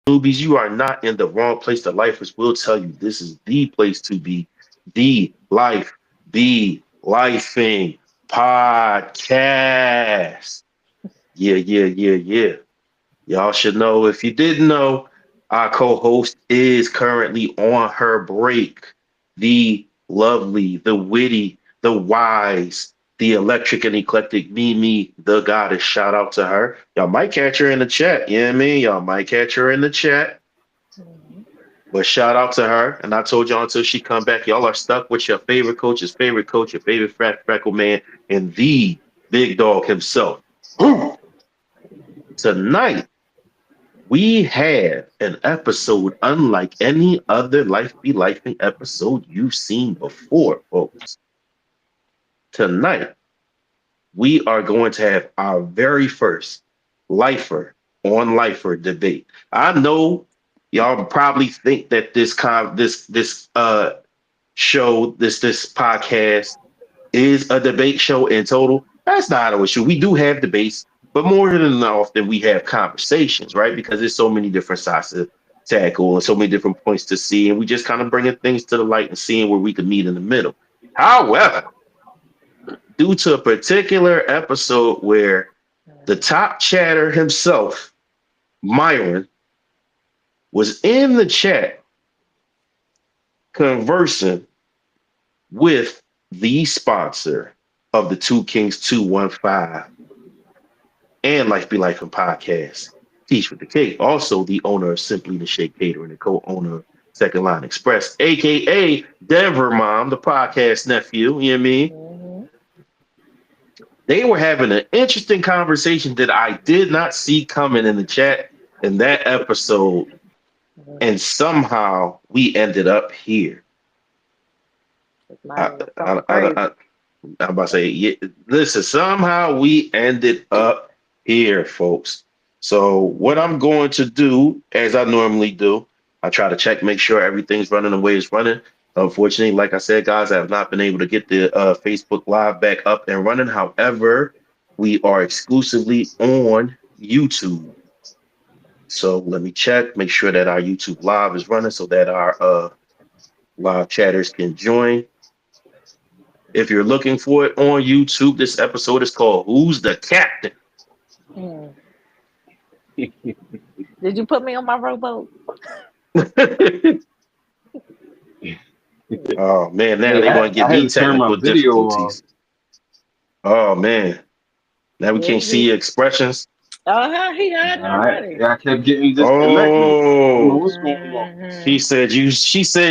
newbies, you are not in the wrong place. The lifers will tell you this is the place to be. The Life Be Lifing Podcast. Yeah, yeah, yeah, yeah. Y'all should know if you didn't know, our co-host is currently on her break. The lovely, the witty, the wise, the electric and eclectic Mimi, the goddess. Shout out to her. Y'all might catch her in the chat. You know what I mean? Y'all might catch her in the chat. But shout out to her. And I told y'all until she come back, y'all are stuck with your favorite coach, your favorite fat freckle man, and the big dog himself. Tonight, we have an episode unlike any other Life Be Lifing episode you've seen before, folks. Tonight, we are going to have our very first lifer on lifer debate. I know y'all probably think that this show, this podcast is a debate show in total. That's not an issue. We do have debates, but more than often we have conversations, right? Because there's so many different sides to tackle and so many different points to see, and we just kind of bringing things to the light and seeing where we can meet in the middle. However, due to a particular episode where the top chatter himself, Myron, was in the chat conversing with the sponsor of the Two Kings 215 and Life Be Life and podcast, Teach with the Cake. Also, the owner of Simply the Shake Catering and co-owner of Second Line Express, aka Denver Mom, the podcast nephew. You know what I mean? They were having an interesting conversation that I did not see coming in the chat in that episode, and somehow we ended up here. I'm about to say, yeah, listen, somehow we ended up here, folks. So what I'm going to do, as I normally do, I try to check, make sure everything's running the way it's running. Unfortunately, like I said, guys, I have not been able to get the Facebook Live back up and running. However, we are exclusively on YouTube. So let me check, make sure that our YouTube Live is running so that our live chatters can join. If you're looking for it on YouTube, this episode is called Who's the Captain? Did you put me on my rowboat? Oh man, now Hey, they're going to give I had me to turn my technical video off. difficulties. Oh man, now we can't see your expressions. He had it already. I kept getting disconnected. I don't know Oh, what's going on. she said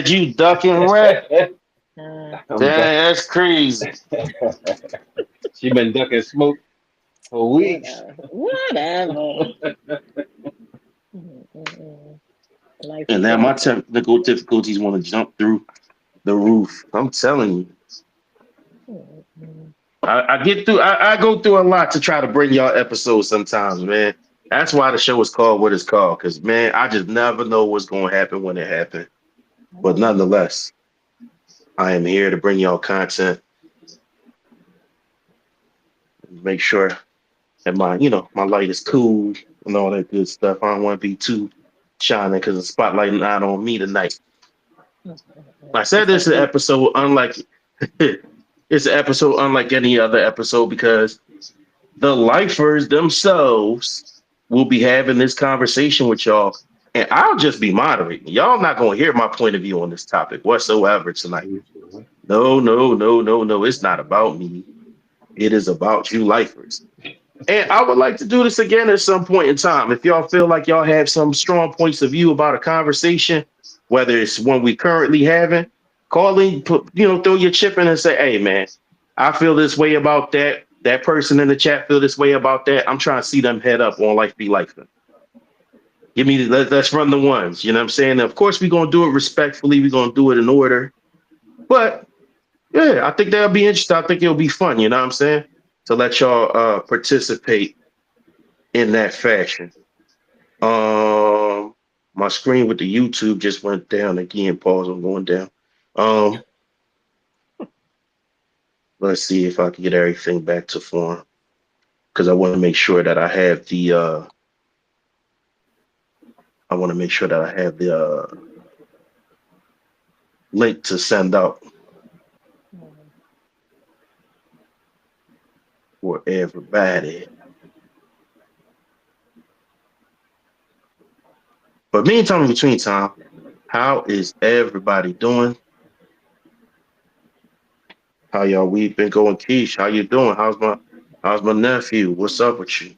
you ducking rat. I'm Dang, ducking. that's crazy. She been ducking smoke for weeks. Whatever. And now my technical difficulties want to jump through the roof. I'm telling you. I get through. I go through a lot to try to bring y'all episodes sometimes, man. That's why the show is called what it's called. Because man, I just never know what's going to happen when it happens. But nonetheless, I am here to bring y'all content. Make sure that my light is cool and all that good stuff. I don't want to be too shining because the spotlight not on me tonight. I said this is an episode unlike it's an episode unlike any other episode because the lifers themselves will be having this conversation with y'all, and I'll just be moderating. Y'all not gonna hear my point of view on this topic whatsoever tonight. No, no, no, no, no. It's not about me. It is about you lifers. And I would like to do this again at some point in time. If y'all feel like y'all have some strong points of view about a conversation, whether it's one we currently having, call in, throw your chip in and say, hey, man, I feel this way about that. That person in the chat feel this way about that. I'm trying to see them head up on Life Be Life. Let's run the ones. You know what I'm saying? Of course, we're going to do it respectfully. We're going to do it in order. But, yeah, I think that'll be interesting. I think it'll be fun. You know what I'm saying? To let y'all participate in that fashion. My screen with the YouTube just went down again. Pause. I'm going down. Let's see if I can get everything back to form because I want to make sure that I have the I want to make sure that I have the link to send out for everybody. But meantime, in between time, how is everybody doing? How y'all week been going, Keish? How you doing? How's my nephew? What's up with you?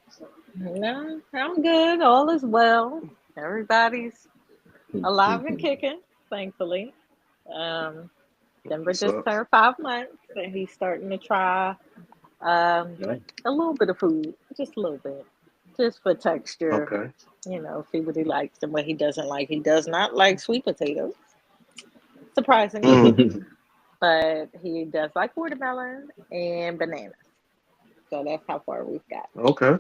No, I'm good. All is well. Everybody's alive and kicking, thankfully. Um, Denver What's just up? turned 5 months, and he's starting to try um, Nice. a little bit of food, just a little bit, just for texture. Okay. See what he likes and what he doesn't like. He does not like sweet potatoes, surprisingly, Mm, but he does like watermelon and bananas. So that's how far we've got. okay.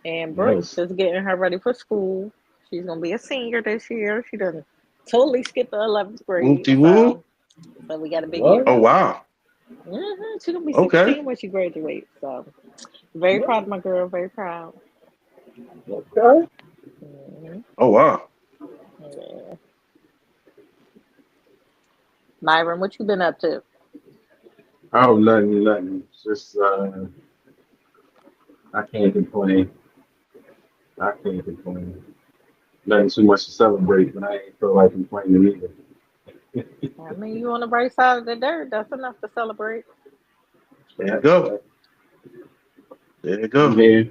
And Brooks Nice. is getting her ready for school. She's gonna be a senior this year. She done totally skipped the 11th Whoop grade, de whoop. so we got a big year What? Oh coming up. wow. She's gonna be Okay. 16 when she graduates. So very proud of Nice. my girl. Very proud. Okay. hmm Oh wow. Yeah. Myron, what you been up to? Oh, nothing. Just I can't complain. I can't complain. Nothing too much to celebrate, but I ain't feel like complaining either. I mean, you on the right side of the dirt. That's enough to celebrate. There you That's go. There you I'm go. here.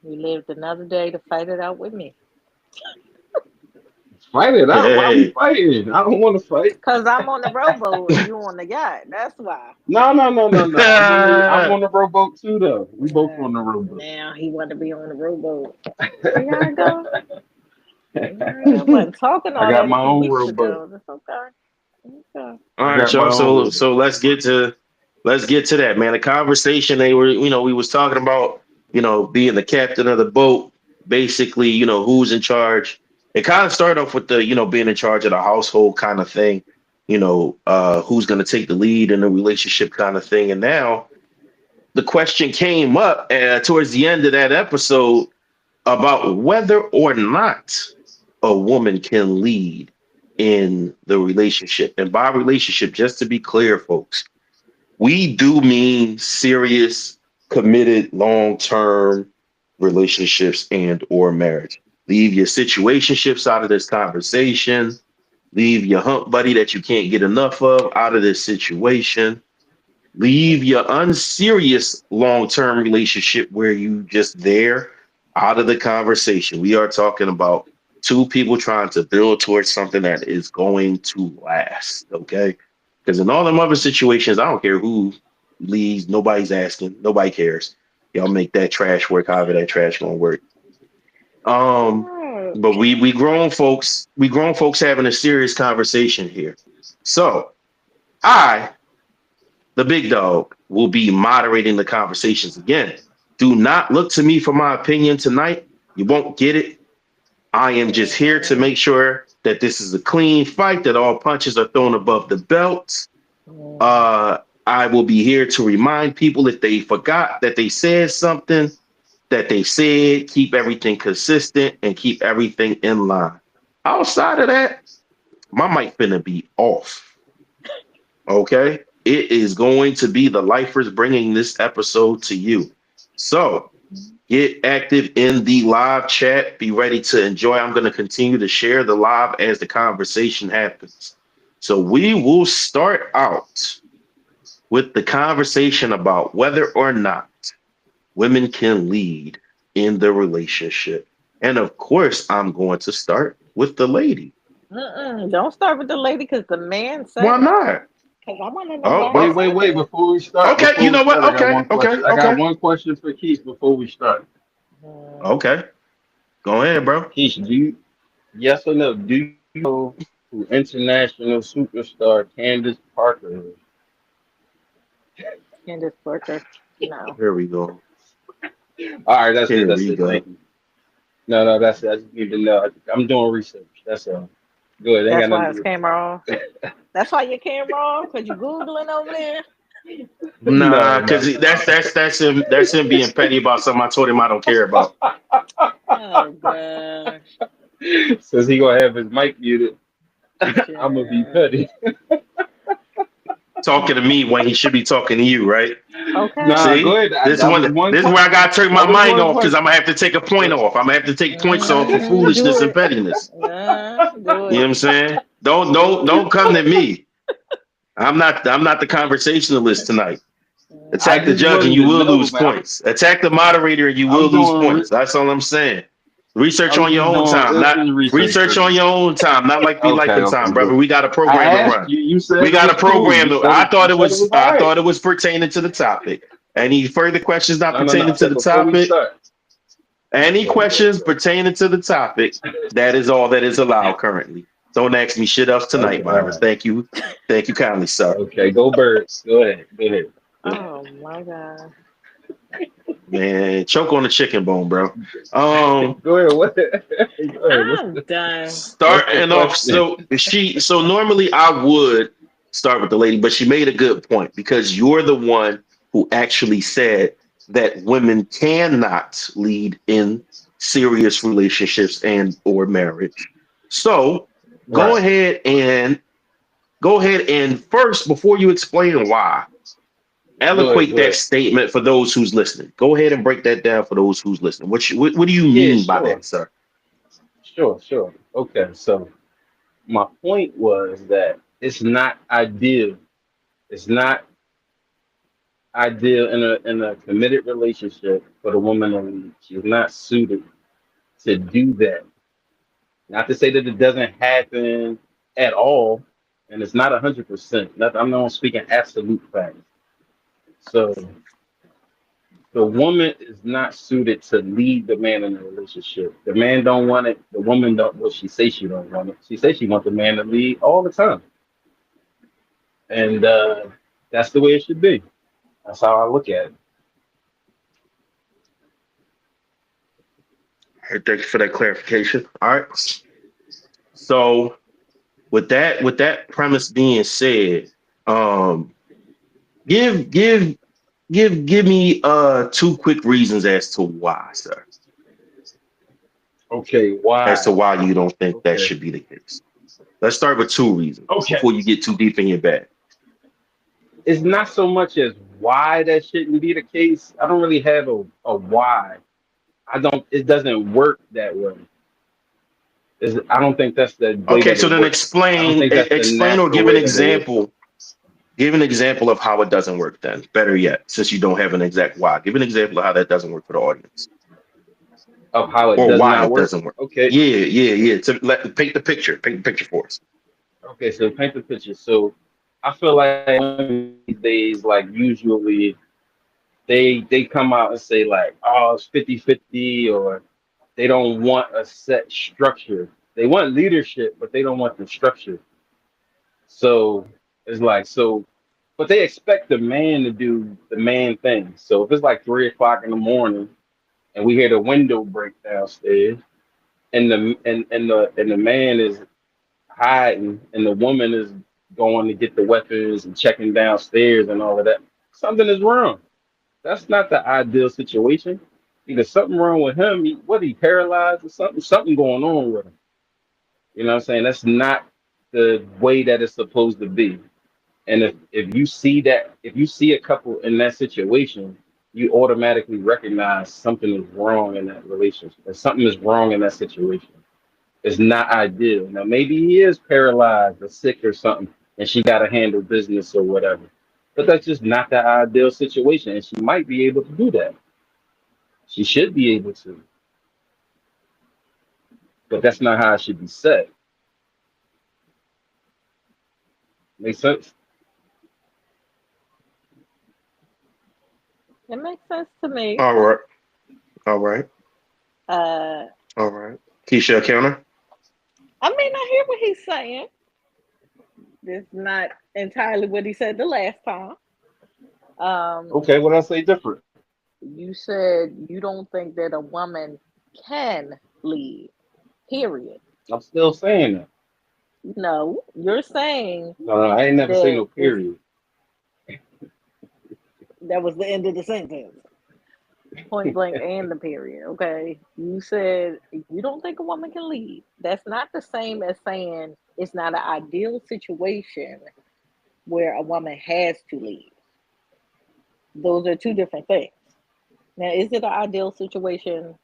You lived another day to fight it out with me. Fight it out. Why we Hey. fighting? I don't want to fight. Cause I'm on the rowboat and you on the yacht. That's why. No. I'm on the rowboat too though. We both on the rowboat. Now he want to be on the rowboat. See how it go? I wasn't talking I all got that a my few own weeks rowboat. ago. That's okay. Okay. All I right, got my y'all. own rowboat. So let's get to that, man. The conversation they were, we was talking about, being the captain of the boat, basically, who's in charge. It kind of started off with the, being in charge of the household kind of thing, who's going to take the lead in the relationship kind of thing. And now the question came up towards the end of that episode about whether or not a woman can lead in the relationship. And by relationship, just to be clear, folks, we do mean serious, committed, long-term relationships and or marriage. Leave your situationships out of this conversation. Leave your hump buddy that you can't get enough of out of this situation. Leave your unserious long-term relationship where you just there out of the conversation. We are talking about two people trying to build towards something that is going to last. Okay. Because in all them other situations, I don't care who leads, nobody's asking, nobody cares. Y'all make that trash work, however that trash gonna work. Um, Oh, but we grown folks having a serious conversation here. So I the big dog, will be moderating the conversations again. Do not look to me for my opinion tonight. You won't get it. I am just here to mhm, make sure that this is a clean fight, that all punches are thrown above the belt. mhm. Uh, I will be here to remind people if they forgot that they said something, that they said, keep everything consistent and keep everything in line. Outside of that, my mic finna be off. Okay. It is going to be the lifers bringing this episode to you. So get active in the live chat. Be ready to enjoy. I'm going to continue to share the live as the conversation happens. So we will start out with the conversation about whether or not women can lead in the relationship. And of course, I'm going to start with the lady. Don't start with the lady because the man Why said it. not? Because I want to know Oh, why he Wait, oh, wait, said wait. that. Before we start, okay. You know what? I got Okay, one okay, question. I got okay, one question for Keith before we start. Mm, okay. Go ahead, bro. Keith, yes or no? Do you know who international superstar Candace Parker is? Candace Parker. No. Here we go. All right, that's it. Here That's we it. go. Thank you. No, that's it. I just need to know. I'm doing research. That's all. Good. Ain't got That's nothing why to his do with camera off. That's why your camera off? Because you Googling over there? it. Nah, No, because that's him being petty about something I told him I don't care about. Oh, gosh. Since he gonna have his mic muted, I'm gonna be Child. petty. Talking to me when he should be talking to you, right? Nah, Okay. go See, ahead. That was one this is where I question. gotta turn my That was mic one off because I'm question. gonna have to take a point off. I'm gonna have to take points off for Do foolishness and it. pettiness. Do You know what it. I'm saying? Don't Do don't it. don't come to me. I'm not the conversationalist tonight. I Attack the just judge and Mhm. wanted you to will know, lose man. points. Attack the moderator and you will I'm lose doing. points. That's all I'm saying. Research I'm on your just own doing time, not instant research, research on man. your own time, not like be Okay, life in okay, time, brother. good. We got a I program to asked run. you. You We said it got a was cool. program You to. said it. You said it was all I right. thought it was pertaining to the topic. Any further questions not No, no, no. pertaining to Okay, the before we topic? start. Any Okay, questions pertaining to the topic? That is all that is allowed currently. Don't ask me shit else tonight, okay, all Myra. right. Thank you. Thank you kindly, sir. Okay, go birds. Go ahead. Go ahead. Go ahead. Oh my God. Man, choke on the chicken bone, bro. Um, Go ahead. What? Go ahead. I'm done. What's the starting off, question? so normally I would start with the lady, but she made a good point because you're the one who actually said that women cannot lead in serious relationships and or marriage. So go Right. ahead and first, before you explain why, Go ahead. eloquate Go that ahead. statement for those who's listening. Go ahead and break that down for those who's listening. What do you Yeah, mean by sure. that, sir? Sure. Sure. Okay. So my point was that it's not ideal. It's not ideal in a committed relationship for the woman to lead. She's not suited to do that. Not to say that it doesn't happen at all, and it's not 100%. I'm not speaking absolute facts. So the woman is not suited to lead the man in a relationship. The man don't want it. The woman don't. Well, she say she don't want it. She say she want the man to lead all the time, and that's the way it should be. That's how I look at it. All right, thank you for that clarification. All right. So with that premise being said, um, give give me two quick reasons as to why, sir. Okay, As to why? why you don't think that Okay, should be the case. Let's start with two reasons okay. before you get too deep in your bag. It's not so much as why that shouldn't be the case. I don't really have a why. I don't. It doesn't work that way. I don't think that's the way Okay, that so it then works. I don't think that's the explain or natural give an way that it is. example. Give an example of how it doesn't work then. Better yet, since you don't have an exact why, give an example of how that doesn't work for the audience. Of how it Or does why not it work. doesn't work. Okay, Yeah. To paint the picture. Paint the picture for us. okay. So paint the picture. So I feel like women these days, like usually, they come out and say like, oh, it's 50-50, or they don't want a set structure. They want leadership, but they don't want the structure. So it's like so, but they expect the man to do the man thing. So if it's like 3 o'clock in the morning and we hear the window break downstairs, and the man is hiding, and the woman is going to get the weapons and checking downstairs and all of that, something is wrong. That's not the ideal situation. Either something wrong with him, he paralyzed or something, something going on with him. You know what I'm saying? That's not the way that it's supposed to be. And if you see that, if you see a couple in that situation, you automatically recognize something is wrong in that relationship, or something is wrong in that situation. It's not ideal. Now maybe he is paralyzed or sick or something, and she got to handle business or whatever. But that's just not the ideal situation, and she might be able to do that. She should be able to, but that's not how it should be set. Make sense? It makes sense to me. All right. All right. Uh, All right. Keisha counter. I mean, I hear what he's saying. It's not entirely what he said the last time. Um, Okay, what I say different? you said you don't think that a woman can lead, period. I'm still saying that. No, you're saying No, I ain't never say that no it's period. that was the end of the sentence. point blank and the period. Okay, you said you don't think a woman can lead. That's not the same as saying it's not an ideal situation where a woman has to lead. Those are two different things. Now, is it an ideal situation?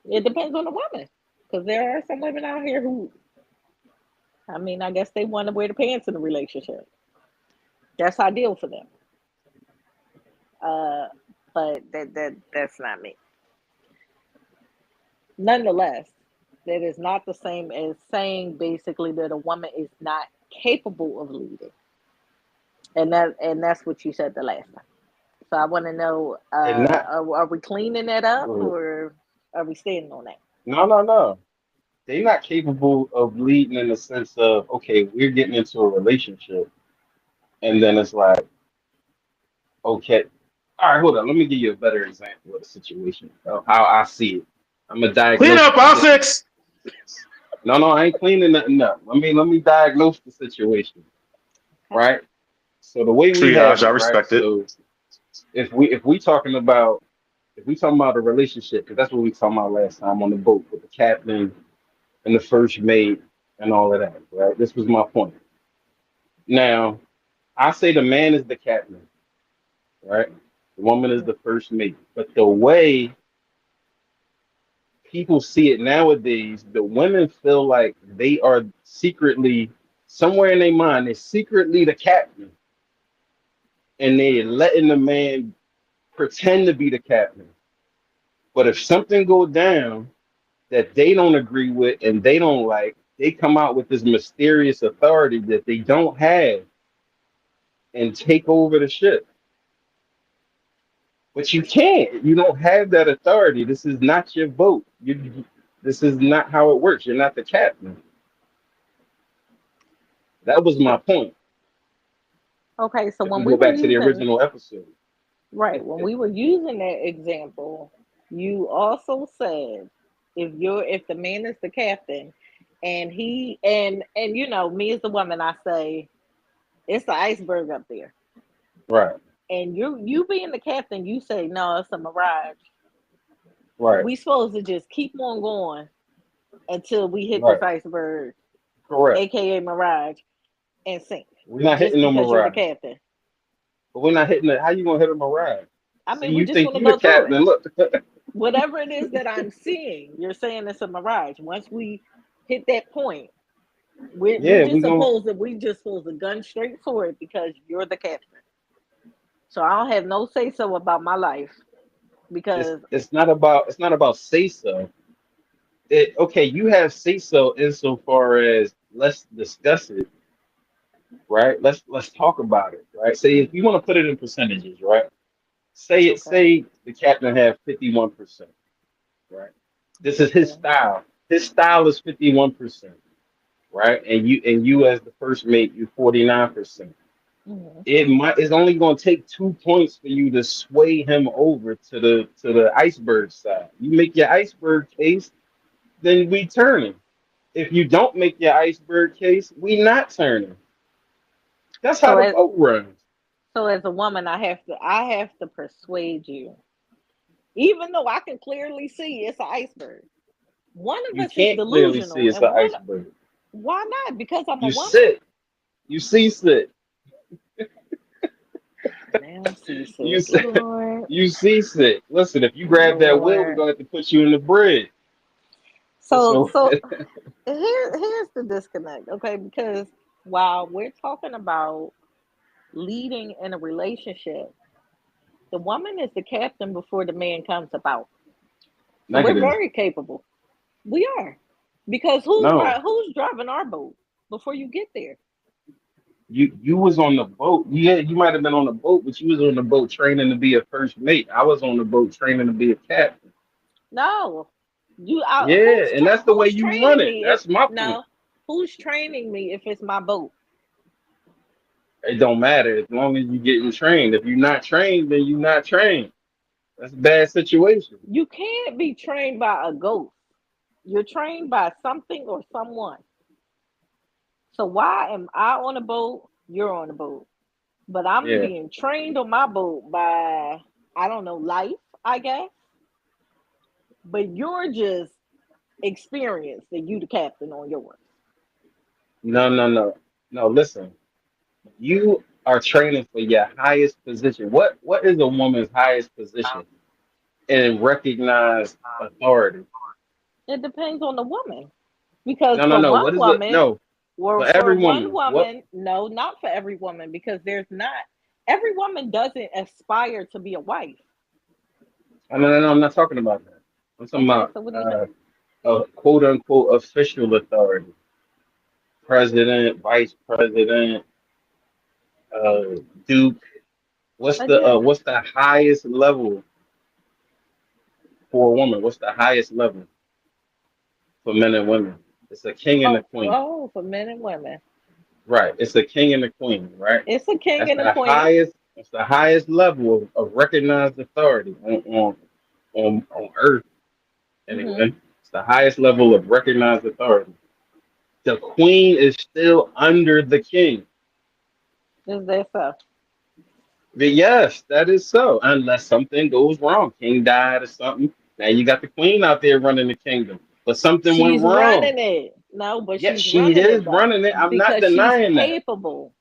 It depends on the woman, because there are some women out here who, I mean, I guess they want to wear the pants in the relationship. That's ideal for them. Uh, but that's not me. Nonetheless, that is not the same as saying basically that a woman is not capable of leading, and that's what you said the last time. So I want to know: And not are we cleaning that up, go ahead. or are we standing on that? No, no, no. They're not capable of leading in the sense of, okay, we're getting into a relationship, and then it's like, okay, all right, hold on. Let me give you a better example of the situation of how I see it. I'm gonna Clean diagnose up, the all position. six. No, no, I ain't cleaning nothing up. Let me diagnose the situation, Okay. right? So the way we have Triage, I it, right? respect it. So if we talking about if we talking about a relationship, because that's what we talking about last time on the boat with the captain and the first mate and all of that, right? This was my point. Now, I say the man is the captain, right? The woman is Mhm. the first mate. But the way people see it nowadays, the women feel like they are secretly, somewhere in their mind, they're secretly the captain. And they're letting the man pretend to be the captain. But if something go down that they don't agree with and they don't like, they come out with this mysterious authority that they don't have and take over the ship. But you can't. You don't have that authority. This is not your boat. This is not how it works. You're not the captain. That was my So point. okay, so If when we we go were back to the using original episode, right, when we were using that example, you also said if the man is the captain and he and you know me as the woman, I say it's the iceberg up there. right, And you being the captain, you say no, it's a mirage. right, We supposed to just keep on going until we hit this right, iceberg, correct. aka mirage, and sink. We're not Just hitting no because you're the mirage, captain. but we're not hitting it. How you gonna hit a mirage? I See, mean, we're you just think gonna you the go through it. captain? Look, Whatever it is that I'm seeing, you're saying it's a mirage. Once we hit that point, yeah, we gonna. we just supposed to gun straight for it because you're the captain. So I don't have no say so about my life It's because it's not about say so. Okay, you have say so insofar as let's discuss it, right? Let's talk about it, right? Say if you want to put it in percentages, right? okay, Say the captain have 51%, right? This is his okay, style. His style is 51%, right? And you as the first mate, you 49%. hmm It's only gonna take 2 points for you to sway him over to the iceberg side. You make your iceberg case, then we turning. If you don't make your iceberg case, we not turning. That's how so the as boat runs. as a woman, I have to persuade you, even though I can clearly see it's an iceberg. One of You us is can't clearly see delusional, it's and an one iceberg. why not? Because I'm a You woman. sit, you see sit, Now see, you sick sit, Lord, you see sit. Listen, if you grab that wheel, we're Lord. gonna have to put you in the bridge. So So so here's the disconnect, okay? Because while we're talking about leading in a relationship, the woman is the captain before the man comes about. So we're negative. very capable. We are. Because No, who's driving our boat before you get there? you was on the boat. Yeah, you might have been on the boat, but you was on the boat training to be a first mate. I was on the boat training to be a captain. No. Yeah, and that's the way Who's you run training it. me if That's my point. no? Who's training me if it's my boat? It don't matter as long as you're getting trained. If you're not trained, then you're not trained. That's a bad situation. You can't be trained by a ghost. You're trained by something or someone. So why am I on a boat? You're on a boat. But I'm Yeah, being trained on my boat by I don't know life. I guess, but you're just experienced and you the captain on yours. No, no, no, no. Listen, you are training for your highest position. What is a woman's highest position in recognized authority? It depends on the woman. Because No, no, for no. one What is it? woman, No, or for for every one woman. What? woman, no, not for every woman, because there's not every woman doesn't aspire to be a wife. No, no, no, no. I'm not talking about that. I'm talking Okay, about so what do you think? a quote unquote official authority. President, vice president, uh, duke. Again, What's the highest level for a woman? What's the highest level for men and women? It's a king and a oh, queen. oh, for men and women, Right. It's a king and a queen, right? it's a king That's and a the queen. highest. That's the highest level of recognized authority on earth. Hmm. Anyway, it's the highest level of recognized authority. The queen is still under the king. Is that so? But yes, that is so. Unless something goes wrong, king died or something. Now you got the queen out there running the kingdom, but something went She's wrong. running it. No, but Yes, she's she running is it though running it. I'm not because she's denying that. capable.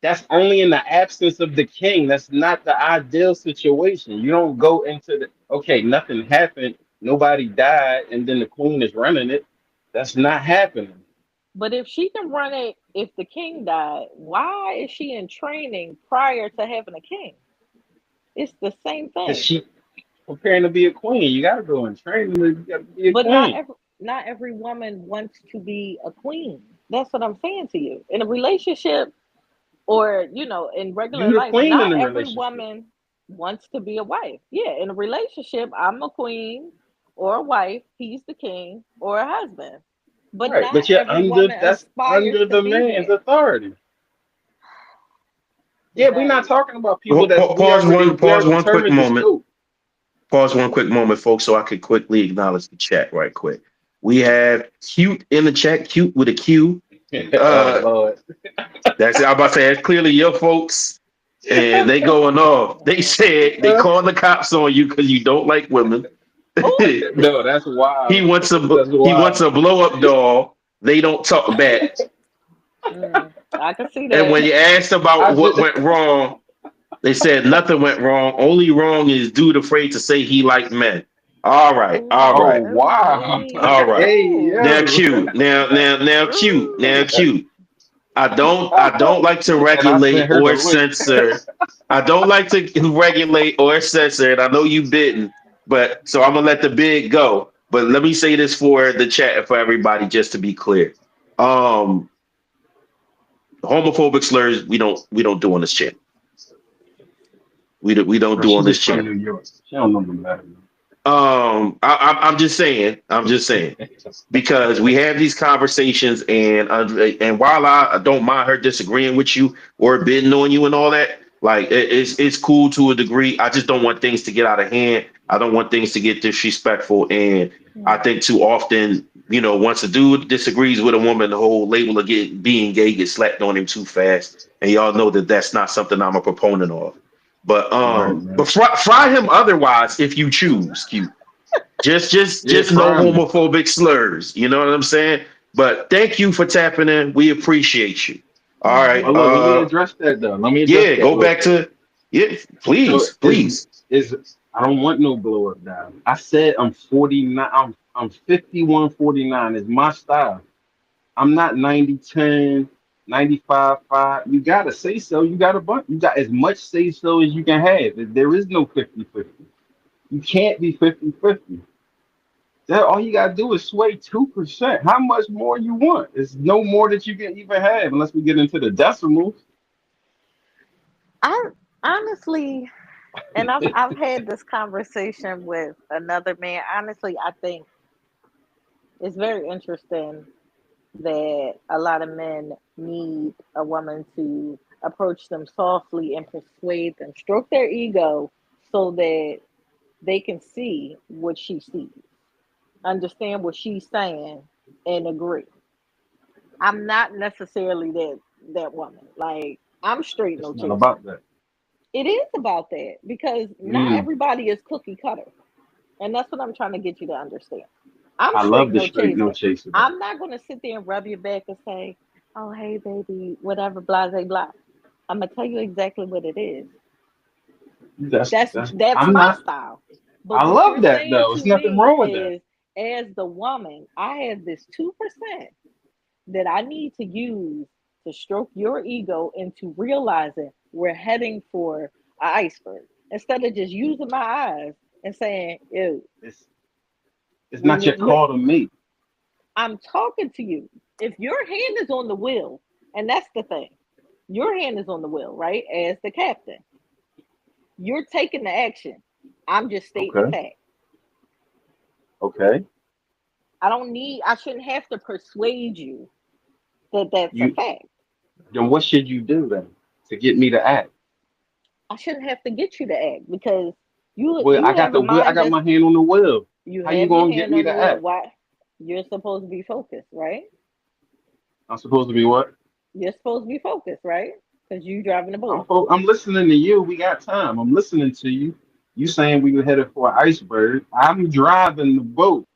That's only in the absence of the king. That's not the ideal situation. You don't go into the okay, nothing happened, nobody died, and then the queen is running it. That's not happening. But if she can run it, if the king died, why is she in training prior to having a king? It's the same Cause thing. she preparing to be a queen. You gotta go in training to be a But not queen. every not every woman wants to be a queen. That's what I'm saying to you. In a relationship or in regular You the life, queen in not the every relationship. woman wants to be a wife. Yeah, in a relationship, I'm a queen or a wife, he's the king or a husband. But Right. not But you're every under woman that's aspires under to the be man's that. authority. Yeah, we're not Exactly. talking about people that we Pause already one quick determined the moment. scope. Pause one quick moment, folks, so I could quickly acknowledge the chat right quick. We have cute in the chat, cute with a Q. Oh Uh, Lord. that's it. I'm about to say it's clearly your folks, and they going off. They said they calling the cops on you because you don't like women. Oh, No, that's he wild. wants a That's he wants wild. a blow up doll. They don't talk back. I can see And that. when you asked about I what just went wrong, they said nothing went wrong. Only wrong is dude afraid to say he liked men. All right, all oh right, wow. all right. Hey Oh, Now yo. cute. Now cute. Now ooh. cute. I don't like to And I regulate sent her the or link. censor. I don't like to regulate or censor, and I know you didn't, but so I'm gonna let the bid go. But let me say this for the chat and for everybody, just to be clear. Um, Homophobic slurs we don't do on this channel. We don't Bro, do she on this just from channel. New York. She don't know no better. I'm just saying. I'm just saying because we have these conversations, and while I don't mind her disagreeing with you or bidding on you and all that, like it's cool to a degree. I just don't want things to get out of hand. I don't want things to get disrespectful, and I Hmm. think too often, once a dude disagrees with a woman, the whole label of being gay gets slapped on him too fast, and y'all know that that's not something I'm a proponent of. But Right, um, right. but fry him otherwise if you choose. Q. Just just Yeah, just no prime me. homophobic slurs. You know what I'm saying? But thank you for tapping in. We appreciate you. All right. Well, look, let me address that though. Let me address Yeah, that go real back quick. to yeah, So please, please. is I don't want no blow up down. I said I'm 49. I'm 51, 49 is my style. I'm not 90, 10, 95, 5. You gotta say so. You got a bunch. You got as much say so as you can have. There is no 50-50. You can't be 50-50. That all you gotta do is sway 2%. How much more you want? It's no more that you can even have unless we get into the decimals. I honestly, and I've had this conversation with another man. Honestly, I think it's very interesting that a lot of men need a woman to approach them softly and persuade them, stroke their ego so that they can see what she sees, understand what she's saying, and agree. I'm not necessarily that woman. Like I'm straight, It's no not chaser. about that. It is about that because not Mm, everybody is cookie cutter. And that's what I'm trying to get you to understand. I'm I love straight the no straight no chaser. chaser though. I'm not going to sit there and rub your back and say, oh, hey, baby, whatever, blah, blah, blah. I'm going to tell you exactly what it is. That's That's I'm my not. style. But I what you're love that saying though. to It's nothing me wrong with that. is, as the woman, I have this 2% that I need to use to stroke your ego into realizing we're heading for an iceberg instead of just using my eyes and saying, ew, It's it's not your look, call to me. I'm talking to you. If your hand is on the wheel, and that's the thing, your hand is on the wheel, right? As the captain, you're taking the action. I'm just stating the Okay. fact. Okay. I shouldn't have to persuade you that that's a You fact. then what should you do then to get me to act? I shouldn't have to get you to act because you Well, you I got have a the wheel. I mind got that's my hand on the wheel. you How you have your gonna get hand me on the to wheel. act? Why? You're supposed to be focused, right? I'm supposed to be what? You're supposed to be focused, right? Because you driving the boat. I'm listening to you. We got time. I'm listening to you. You saying we were headed for an iceberg. I'm driving the boat.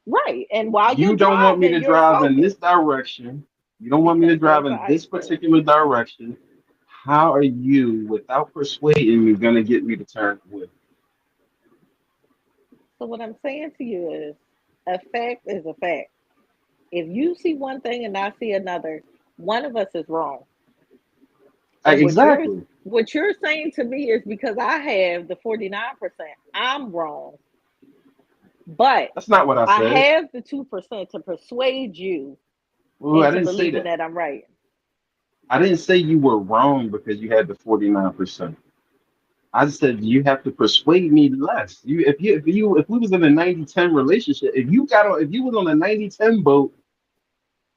Right. And while you're You don't want me driving, to you're drive in this focused direction. You don't want me to because drive there's an in this iceberg. particular direction. How are you, without persuading me, gonna get me to turn with? So what I'm saying to you is a fact is a fact. If you see one thing and I see another, one of us is wrong. And Exactly. what you're saying to me is because I have the 49%, I'm wrong. But That's not what I I said. have the 2% to persuade you Well, I into didn't say believing that. that I'm right. I didn't say you were wrong because you had the 49%. I said you have to persuade me less. If we was in a 90-10 relationship, if you was on a 90-10 boat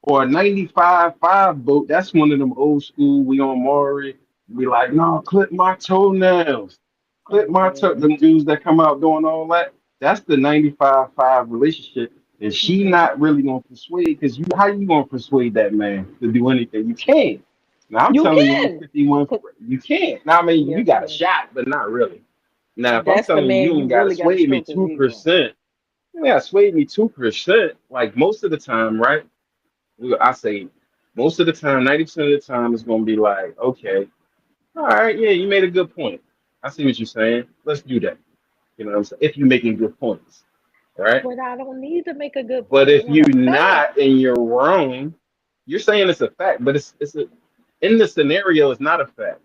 or a 95-5 boat, that's one of them old school, we on Maury, be like, no, clip my toenails. Clip my toe. Hmm. Them dudes that come out doing all that. That's the 95-5 relationship. And she Hmm. not really gonna persuade because how you gonna persuade that man to do anything? You can't. Now I'm You telling you, I'm can. 51. 'Cause- You can't. Now I mean, you Yes, got a man. shot, but not really. Now if I'm That's the telling you, man you you ain't gotta really got to sway me stroke his two ego. percent. You gotta sway me 2%. Like most of the time, right? I say most of the time, 90% of the time, it's gonna be like, okay, all right, yeah, you made a good point. I see what you're saying. Let's do that. You know what I'm saying? If you're making good points, right? But I don't need to make a good But point if on you're a fact. not and you're wrong, you're saying it's a fact, but in the scenario, it's not a fact.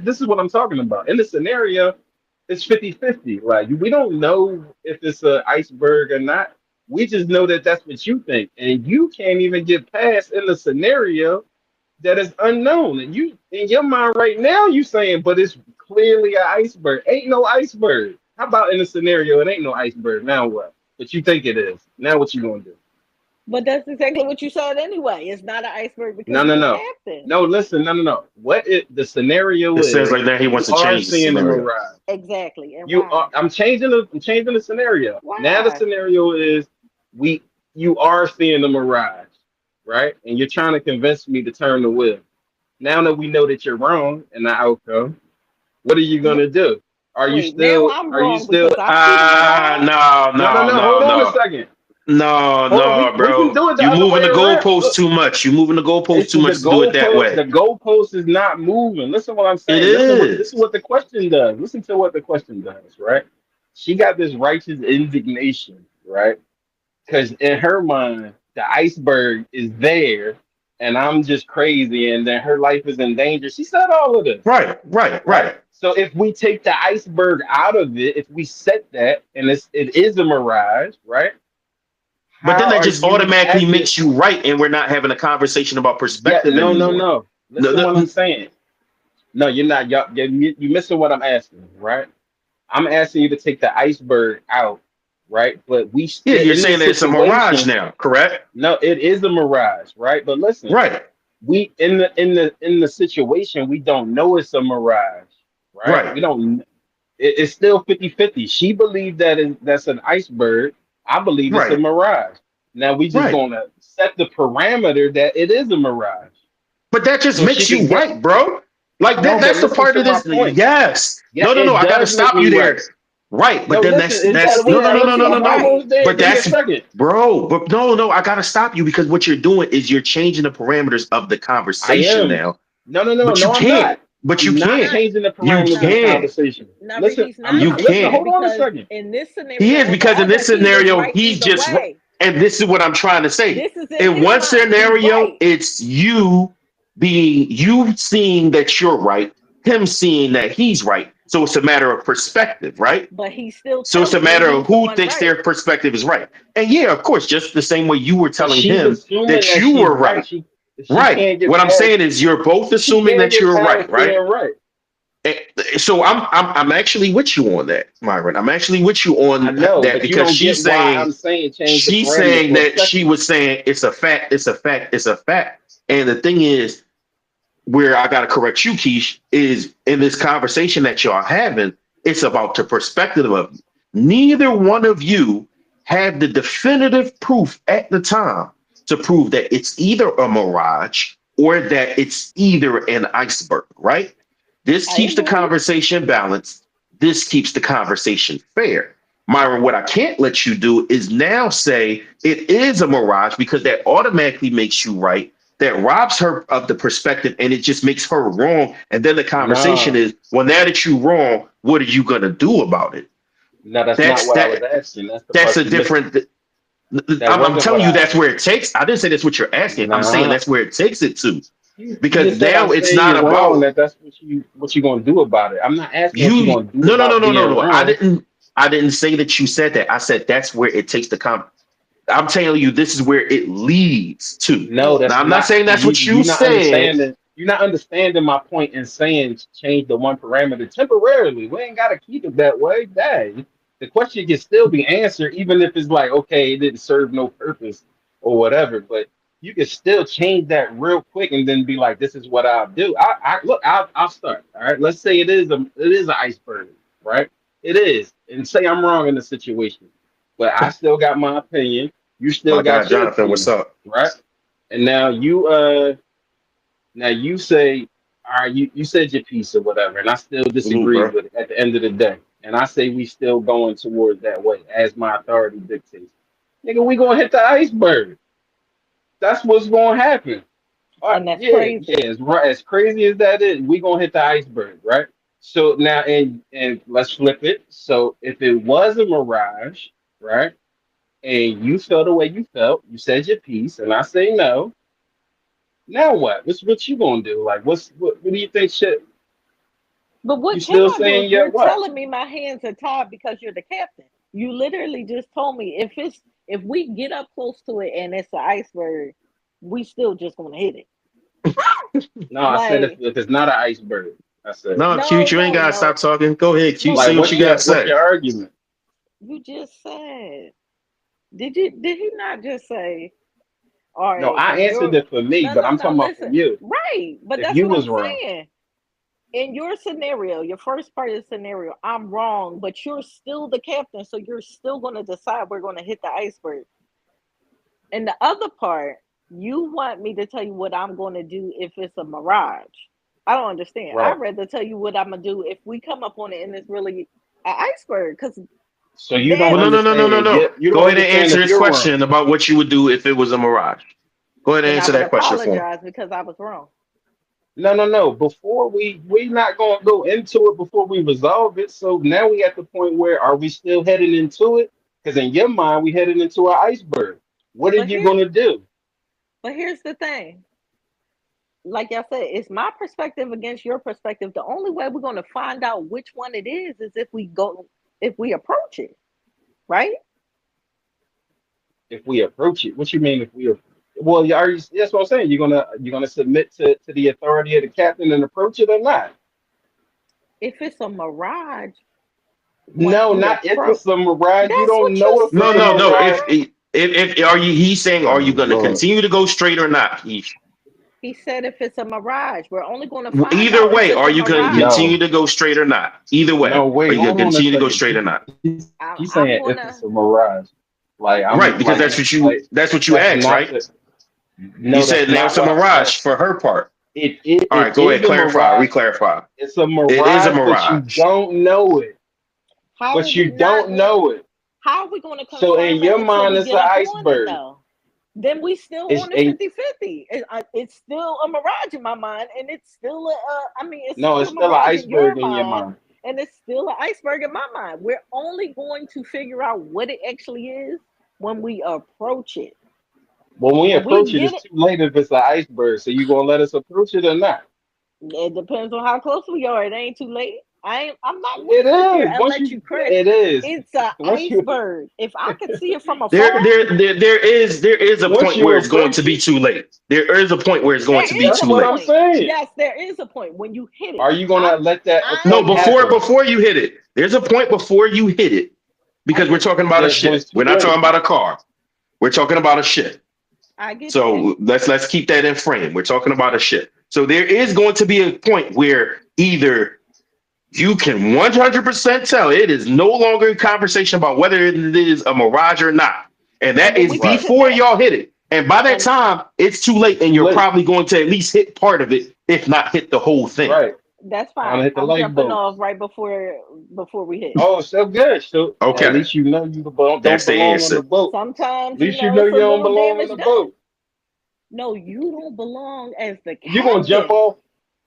This is what I'm talking about. In the scenario, it's 50-50. Like we don't know if it's an iceberg or not. We just know that that's what you think, and you can't even get past in the scenario that is unknown. And you in your mind right now, you saying, but it's clearly an iceberg. Ain't no iceberg. How about in the scenario it ain't no iceberg? Now what? But you think it is. Now what you gonna do? But that's exactly what you said anyway. It's not an iceberg because No, you're no, the no. captain. No, listen, no, no, no. The scenario It says is like that he you wants to are change the seeing the scenario. mirage. Exactly. And You are why? I'm changing the scenario. Now the Why? scenario is we you are seeing the mirage, right? And you're trying to convince me to turn the wheel. Now that we know that you're wrong in the outcome, what are you Wh- gonna do? Wait, now I'm Are you wrong still because I see the mirage? No, no no no, no hold no, on a no. second. No, Hold on, no, we can bro. do it the You other moving way the around. goalpost Look, too much. You moving the goalpost it's too the much to do it that goalpost. way. The goalpost is not moving. Listen what I'm It saying. This is is. what the question does. Listen to what the question does, right? She got this righteous indignation, right? Because in her mind, the iceberg is there, and I'm just crazy, and then her life is in danger. She said all of this, Right, right, right? right. So if we take the iceberg out of it, if we set that, and it is a mirage, right? But then How that are just you automatically acting? makes you right, and we're not having a conversation about Yeah, perspective no, no, anymore. no. No, Listen what I'm no, saying. No, you're not. You missing what I'm asking, right? I'm asking you to take the iceberg out, right? But we yeah, still you're in saying this that it's a mirage situation. now, correct? No, it is a mirage, right? But listen, Right, we in the situation, we don't know it's a mirage, right? right, We don't. It's still 50-50. She believed that's an iceberg. I believe it's a right, mirage. Now we just right. gonna set the parameter that it is a mirage, But that just so she makes could you get. right, bro. Like that. No, but That's the listen part to of my this. point. Yes. Yeah, No, no, no. it I gotta does make stop me you right. there. Right. But No, then listen, it's that that's no, wait, no, no, no, listen, no, no, I'm no. almost there. But Give me a that's second. bro. But no, no. I gotta stop you because what you're doing is you're changing the parameters of the I conversation am. now. No, no, no, But you no, I'm can't. not. But you I'm not can't. Not changing the You parameters of the no, can't. conversation. no, Listen, he's I'm not You not listen, changing can't. it hold on a because second. in this He is scenario, the because in other this key is scenario, right he's either just, way. and this is what I'm trying to say. This is in In his one mind. He's scenario, right, it's you seeing that you're right, him seeing that he's right. So it's a matter of perspective, right? but he's still So it's a telling me matter of he's the who one thinks right. their perspective is right. And yeah, of course, just the same way you were But telling she's him assuming that that you she's were right. right. She Right. can't get What I'm past saying is you're both she assuming can't that get you're right, past right? being right. Eh, So I'm actually with you on that, Myron. I'm actually with you I on know, that but you because don't get why I'm saying change the she's parameters saying for a that she second. was saying it's a fact, it's a fact, it's a fact. And the thing is, where I gotta correct you, Keish, is in this conversation that y'all having, it's about the perspective of neither one of you had the definitive proof at the time to prove that it's either a mirage or that it's either an iceberg, right? This I keeps the agree. conversation balanced. This keeps the conversation fair. Myron, what I can't let you do is now say it is a mirage because that automatically makes you right. That robs her of the perspective and it just makes her wrong. And then the conversation Nah, is, well, now that you're wrong, what are you gonna do about it? no, that's not That's what I was that asking. That's the that's part a you missing. different. That I'm wasn't what telling you I that's where asked. it takes. I didn't say that's what you're asking. I'm saying Nah, that's where it takes it to. you Because just said I'm now it's saying not you're wrong. about That's what you gonna do about it. I'm not asking what you're you. gonna do No, no, no, about no, being no, no. I wrong. didn't. I didn't say that you said that. I said that's where it takes the I'm telling you, this is where it leads to. No, that's Now, I'm not not saying that's you. what you You're not said. understanding. You're not understanding my point in saying change the one parameter temporarily. We ain't gotta keep it that way. Dang. The question can still be answered, even if it's like, okay, it didn't serve no purpose or whatever. But you can still change that real quick and then be like, this is what I'll do. I look, I'll start. All right. Let's say it is an iceberg, right? It is. And say I'm wrong in the situation. But I still got my opinion. You still My God, got your Jonathan, what's opinion, up? right? And now you say, all right, you said your piece or whatever, and I still Salute, disagree bro. with it at the end of the day. And I say we still going towards that way as my authority dictates. Nigga, we gonna hit the iceberg. That's what's gonna happen. All right, And that's yeah, crazy. yeah, as crazy as that is, we gonna hit the iceberg, right? So now and let's flip it. So if it was a mirage, right? And you felt the way you felt, you said your piece, and I say no. Now what? What you gonna do? Like, what do you think? Shit, But you what can still I do saying if yeah? you're What? telling me my hands are tied because you're the captain? You literally just told me if we get up close to it and it's an iceberg, we still just gonna hit it. No, I said Like, if it's not an iceberg, I said No, no, cute, you ain't no, gotta no. stop talking. Go ahead, cute. But Say like, what you what's gotta your say. argument? you just said, did he not just say, all No, right, I in answered your it for me, no but no I'm no talking about for listen. you. Right, but If that's you what was I'm wrong, saying. In your scenario, your first part of the scenario, I'm wrong, but you're still the captain, so you're still gonna decide we're gonna hit the iceberg. And the other part, you want me to tell you what I'm going to do if it's a mirage. I don't understand. right? I'd rather tell you what I'm going to do if we come up on it and it's really an iceberg. Because So you don't Well, then, no, no, no, no, no, understand. no. Yet you Go don't ahead and understand answer if his you're wrong. question about what you would do if it was a mirage. Go ahead and then I answer would that question for him. apologize because I was wrong. No, no, no. Before we not gonna go into it before we resolve it. So now we at the point where are we still heading into it? Because in your mind we headed into an iceberg. What are But you here, gonna do? but here's the thing. Like I said, it's my perspective against your perspective. The only way we're going to find out which one it is if we approach it, right? If we approach it. What you mean if we well you already that's what I'm saying. You're gonna submit to the authority of the captain and approach it or not. If it's a mirage, once No, we not if approach, it's a mirage. You that's don't what you know if No, it's a no, no. mirage. said. If are you? He's saying, Oh are you going to Lord. continue to go straight or not? He said if it's a mirage, we're only going to find Either out if way, it's are a you going to mirage. continue No. to go straight or not? Either way, No, are wait, you going hold to on a continue to go second. straight or not? He's I'm saying if it's gonna. a mirage. Like I'm Right, because like that's what you like that's what you that's asked, not right? the You no, that's said now not it's a what I said. mirage for her part. All it right, go is ahead. a Clarify. mirage. Re-clarify. It's a It is a mirage, but you mirage. don't know it. How are But you we not don't going? know it. How are we going to So in confirm it your until mind, we it's an get up on it, iceberg. though? Then we still It's on the a 50-50. It's still a mirage in my mind, and it's still I mean, it's no. still It's a still an mirage in your iceberg in your mind, mind. and it's still an iceberg in my mind. We're only going to figure out what it actually is when we approach it. When we When we approach it, get it's it, too late if it's an iceberg. So you gonna let us approach it or not? it depends on how close we are. It ain't too late. I'm not going It to sit there is. and Once let you, you yeah, crash. it is. It's an Once you, iceberg. If I could see it from afar, There is a once point you where it's going to approach be it, too late. There is a point where it's going to there be is that's a too what late. I'm point. saying. Yes, there is a point when you hit it. Are you gonna let that No, point I'm before happen? going. before you hit it. There's a point before you hit it I because we're get it. talking about a So ship. it's too We're not talking late. about a car. We're talking about a ship. I get that. So let's keep that in frame. We're talking about a ship. So there is going to be a point where either you can 100% tell it is no longer a conversation about whether it is a mirage or not. And And that then is we get Right. to before that. y'all hit it. And by that And time, it's too late, It's and too you're late. probably going to at least hit part of it, if not hit the whole thing. Right. that's Time to fine. hit the I'm jumping lifeboat. off right before we hit. Oh, so good. So at Okay, least you know you don't that's the belong on the answer. boat. At Sometimes least you know it's you a don't little belong on damage the done. boat. No, you don't belong as the You gonna jump captain. off?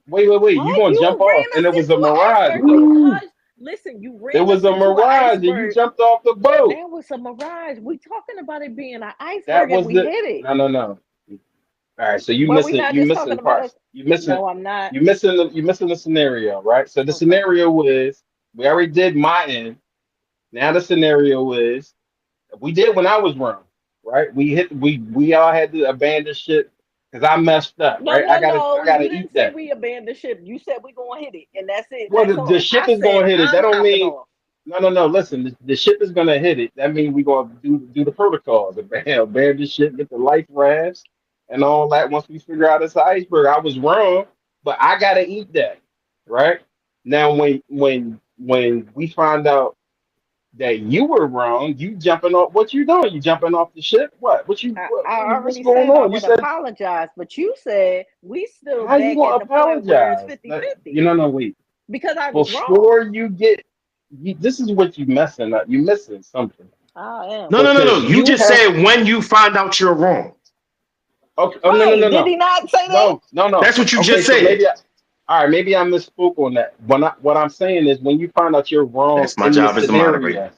Wait. You What? gonna jump You off? ran And us it was a into an mirage, iceberg. A right? Woo. mirage. Listen, you It ran was us a into an mirage, and you iceberg. jumped off the boat. That was a mirage. We talking about it being an That iceberg, and was we the hit it. no. All right, so you Were we missing not you just missing talking about us? parts. You missing No, I'm not. you missing the scenario, right? So the Okay. scenario is we already did my end. Now the scenario is we did when I was wrong, right? We all had to abandon shit because I messed up, No, right? no, I no. gotta You eat didn't say that. we abandoned ship. You said we gonna hit it, and that's it. Well, That's the all. ship I is said gonna hit it. That I'm don't hopping mean off. no. Listen, the ship is gonna hit it. That means we gonna do the protocols. Abandon the ship, get the life rafts, and all that. Once we figure out it's an iceberg, I was wrong, but I gotta eat that, right? Now, when we find out that you were wrong, you jumping off. What you doing? You jumping off the ship? I What's already going said I on? You would said apologize, but you said we still how you back gonna at the point where it's apologize? 50-50 You know, no wait. because I was wrong. Before you get this is what you messing up. You missing something I am. No. because You you just have said when you find out you're wrong. okay. Oh no no Right. no Did no he not say that? no. That's what you Okay, just so said. all right, maybe I misspoke on that. What I'm saying is when you find out you're wrong That's my in the job as the moderator. scenario.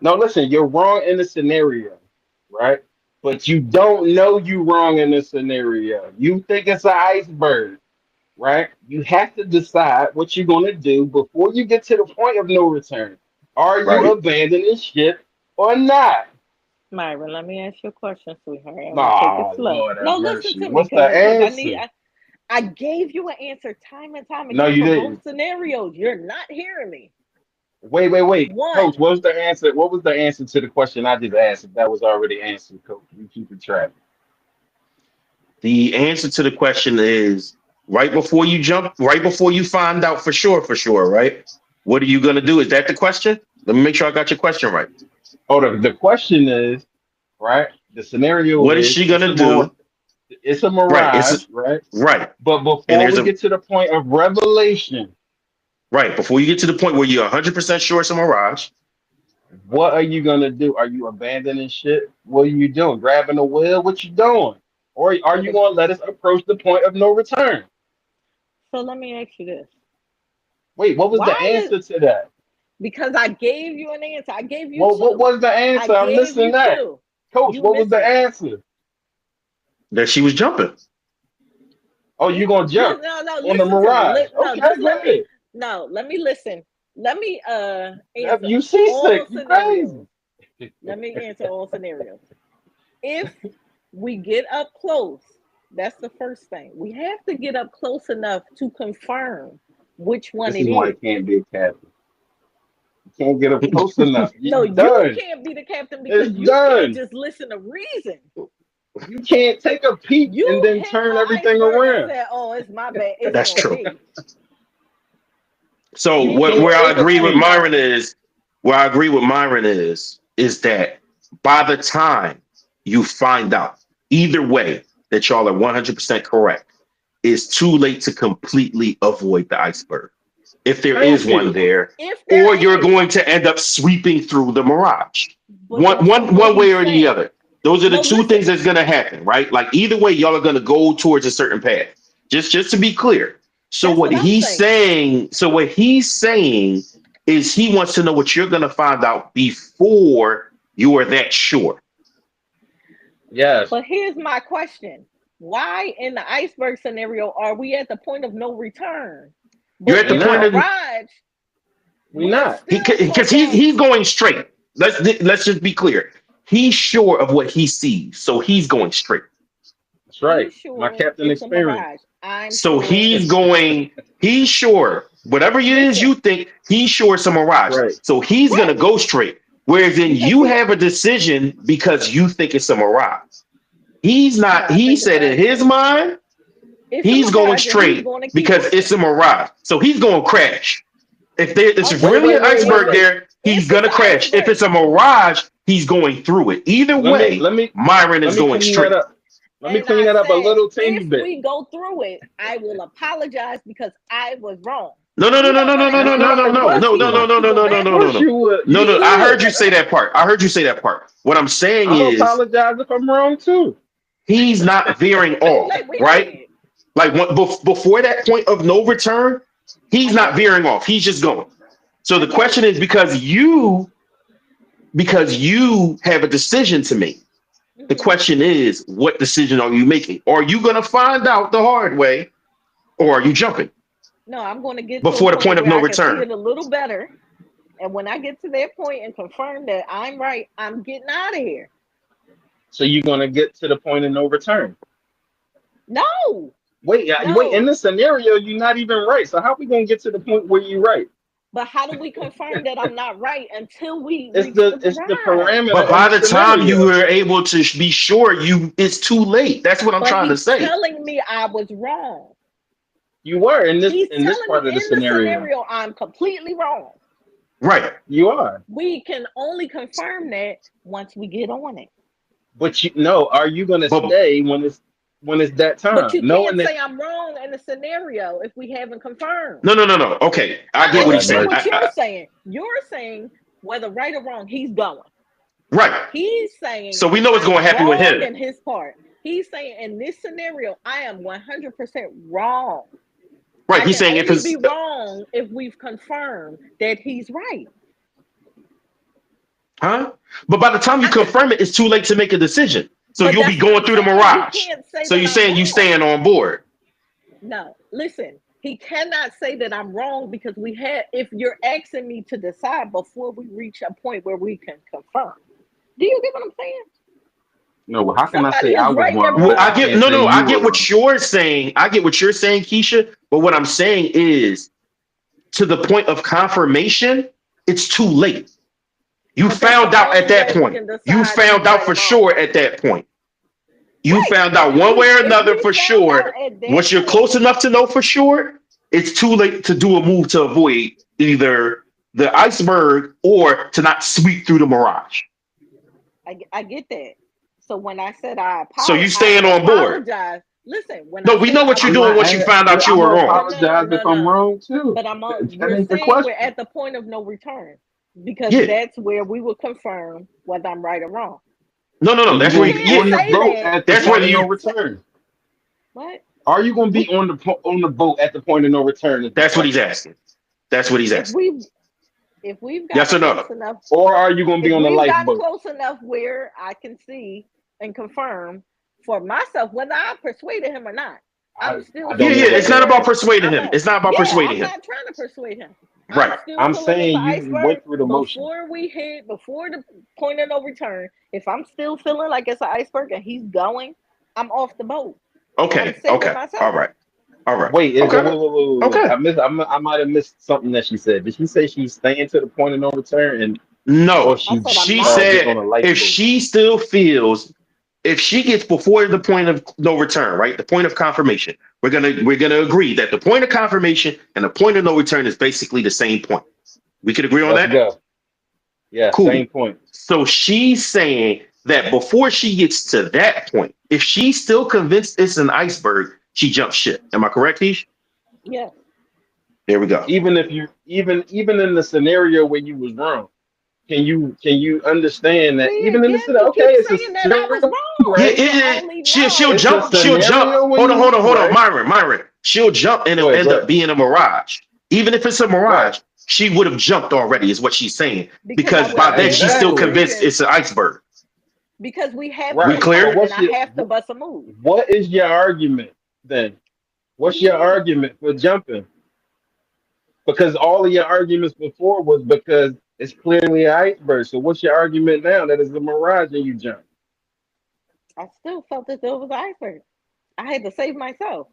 No, listen, you're wrong in the scenario, right? But you don't know you wrong in the scenario. You think it's an iceberg, right? You have to decide what you're going to do before you get to the point of no return. Are you Right. abandoning ship or not? Myron, let me ask you a question, sweetheart. I'm gonna take it Oh, slow. Lord No, have listen mercy. to me, What's the because answer? I gave you an answer time and time No, again you for both didn't. scenarios. You're not hearing me. Wait. Coach, One, what was the answer? What was the answer to the question I just asked? If that was already answered, Coach, you keep it track. The answer to the question is right before you jump, right before you find out for sure, right? What are you gonna do? Is that the question? Let me make sure I got your question right. Oh, the question is, right? The scenario What is is she gonna do? it's a Right. mirage, right? Right. But And before there's we a get to the point of revelation, right before you get to the point where you're 100% sure it's a mirage. what are you gonna do? Are you abandoning shit? What are you doing? Grabbing the wheel? What you doing? Or are so you gonna let us approach the point of no return? let me ask you this: Wait, what was the Why is answer to that? because I gave you an answer. I gave you What two. was the I answer? I'm gave missing you that. two. Coach, You what was the missing it? answer? That she was jumping. Oh, Yeah. you gonna jump No. on the Listen to me. mirage. No, Okay, just go let me. ahead. No, let me listen. Let me Yep, answer you all seasick. You scenarios. crazy. Let me answer all scenarios. If we get up close, that's the first thing. We have to get up close enough to confirm which one This it is why is. you can't be a captain. You can't get up close enough. You No, you done. can't be the captain It's because you can't done. just listen to reason. You can't take a peek and You then hit turn an everything iceberg and around. said, "Oh, it's my bad. It's That's on true. me." So You what can't where I take a agree with peek. Myron is where I agree with Myron is that by the time you find out, either way, that y'all are 100% correct. it's too late to completely avoid the iceberg, if there is Thank one you. there, If or there you're is, going to end up sweeping through the mirage. but that's not what One way he's or the saying. other. Those are the No, two things listen. that's going to happen, right? Like either way, y'all are going to go towards a certain path. Just to be clear. That's what I'm saying. What he's saying is he wants to know what you're going to find out before you are that sure. Yes. But here's my question. Why in the iceberg scenario are we at the point of no return? You're But at the We in the point not. of mirage, We we're not. still because going. he's going straight. Let's just be clear. He's sure of what he sees, so he's going straight. That's right. He's My sure captain it's a experience. mirage. I'm So sure. he's sure, whatever it is Listen, you think, he's sure it's a That's mirage. right. So he's gonna right. go straight. Whereas then Because you see, have a decision because you think it's a mirage. no, I He think it's said an in his iceberg. mind, It's a he's going mirage and he's straight going to keep because it's a looking. mirage. So he's gonna crash. If there it's Okay, Wait, really wait, an but wait, wait, iceberg wait. there, he's if it's gonna an crash. If it's iceberg, a mirage, he's going through it. Either Let me way, let me Myron let is me going clean that straight. up. Let me and clean I that up a said, little teeny if bit. we go through it, I will apologize because I was wrong. No, no, no, We no, don't no, want no, to no, That's no, hear no, not. that no, Of no, because course no, he you no, no, would. wants no, to no, go no, no, Of no, back. no, course no. you would. No, You no, I heard would. you say that part. I heard you say that part. What I'm saying I'm gonna is apologize if I'm wrong too. he's not veering off, Like, wait a right? minute. Like before that point of no return, he's I not get it. veering off. He's just going. So I the get question it. is because you have a decision to make. The Hmm. question is, what decision are you making? Are you going to find out the hard way, or are you jumping No, I'm going to get to a before the point point of where no I can see return? it a little better. And when I get to that point and confirm that I'm right, I'm getting out of here. So you're gonna get to the point of no return. No, Wait, wait. In no. this scenario, you're not even right. So how we gonna get to the point where you're right? But how do we confirm that I'm not right until we It's reach the the mirage? But parameter of by the the time you scenario. are able to be sure, it's too late. That's what I'm But trying to he's say. telling me I was wrong. You were He's in this telling me part of the in the scenario. scenario I'm completely wrong. Right. You are. We can only confirm that once we get on it. But you no, are you gonna But stay when it's that But time? you Knowing can't that say I'm wrong in the scenario if we haven't confirmed. no, no, no, no. Okay, I get I what Lord he's have saying. understand mercy. what you're saying. You're saying whether right or wrong, he's going. Right. He's saying So we know what's going I'm to happen with wrong him. in his part. He's saying in this scenario, I am 100% wrong. Right. I He's can saying if only it's be wrong if we've confirmed that he's right. huh? But by the time you I can, confirm it, it's too late to make a decision. So but you'll be that's what going I'm through the saying. He mirage. can't say So that you're I'm saying you wrong. staying on board. No, listen. He cannot say that I'm wrong because we had. If you're asking me to decide before we reach a point where we can confirm, do you get what I'm saying? No, well, how can I Somebody say I is was right wrong, every Well, but I I get can't time. no, say no. I you get were what wrong? you're saying. I get what you're saying, Keisha. But what I'm saying is, to the point of confirmation, it's too late. You But that's the found out at only that way we point. can You decide who's found out right or for wrong. sure at that point. You Right. found And out one way or if another we for found out sure. at Once that you're close point, enough to know for sure, it's too late to do a move to avoid either the iceberg or to not sweep through the mirage. I get that. So when I said So you I staying will on board. apologize. Listen, when No, I we said know I what you're I'm doing not. once you apologize, found out you I'm were gonna wrong. apologize if I'm no. wrong too. But That we're ain't the saying we're question. at the point of no return because Yeah. that's where we will confirm whether I'm right or wrong. No, no, So no. you're That's where gonna You be can't on the yeah. say boat that. at the That's You where point of no you can't say return. what Are you gonna be we on the boat at the point of no return? Is the that's what he's question. asking. That's what he's if asking. we've Yes gotten or close no? enough Or are you gonna be if on the we've gotten lifeboat? close enough where I can see and confirm for myself whether I persuaded him or not, I'm still I Yeah, don't know yeah. feeling about It's as not that. about though persuading I'm him. a It's not about yeah, persuading I'm him. not trying to persuade him. I'm Right. still I'm feeling it's saying an you iceberg went through the motion. before the point of no return. If I'm still feeling like it's an iceberg and he's going, I'm off the boat. I'm Okay. saving Okay. All myself. right. All right. Wait, is it Okay. wait. Okay. I might have missed something that she said. Did she say she's staying to the point of no return and or No. I she said I'm She not. just on said a if lifeboat? she still feels if she gets before the point of no return, right? The point of confirmation. We're gonna agree that the point of confirmation and the point of no return is basically the same point. We could agree on Let's that? go. Yeah, Cool. same point. So she's saying that before she gets to that point, if she's still convinced it's an iceberg, she jumped ship. Am I correct, Heesh? Yes. There we go. Even if you even in the scenario where you was wrong, can you understand that See even in the again, scenario? you Okay, keep it's a saying that I was scenario, wrong. Yeah, right? You're it, only she'll It's wrong. a jump. She'll jump. scenario when Hold on, you hold on, hold on, right. Myron. She'll jump and it'll end Go up ahead. being a mirage. Even if it's a Right. mirage, she would have jumped already, is what she's saying. Because I Because would by have then made she's the still Exactly. convinced decision it's an iceberg. because we have to We Right. move But clear? on and what's I your have to bust a move. what is your argument then? What do What's you your mean? argument for jumping? Because all of your arguments before was because it's clearly an iceberg. So what's your argument now that it's a mirage and you jump? I still felt that there was an iceberg. I had to save myself.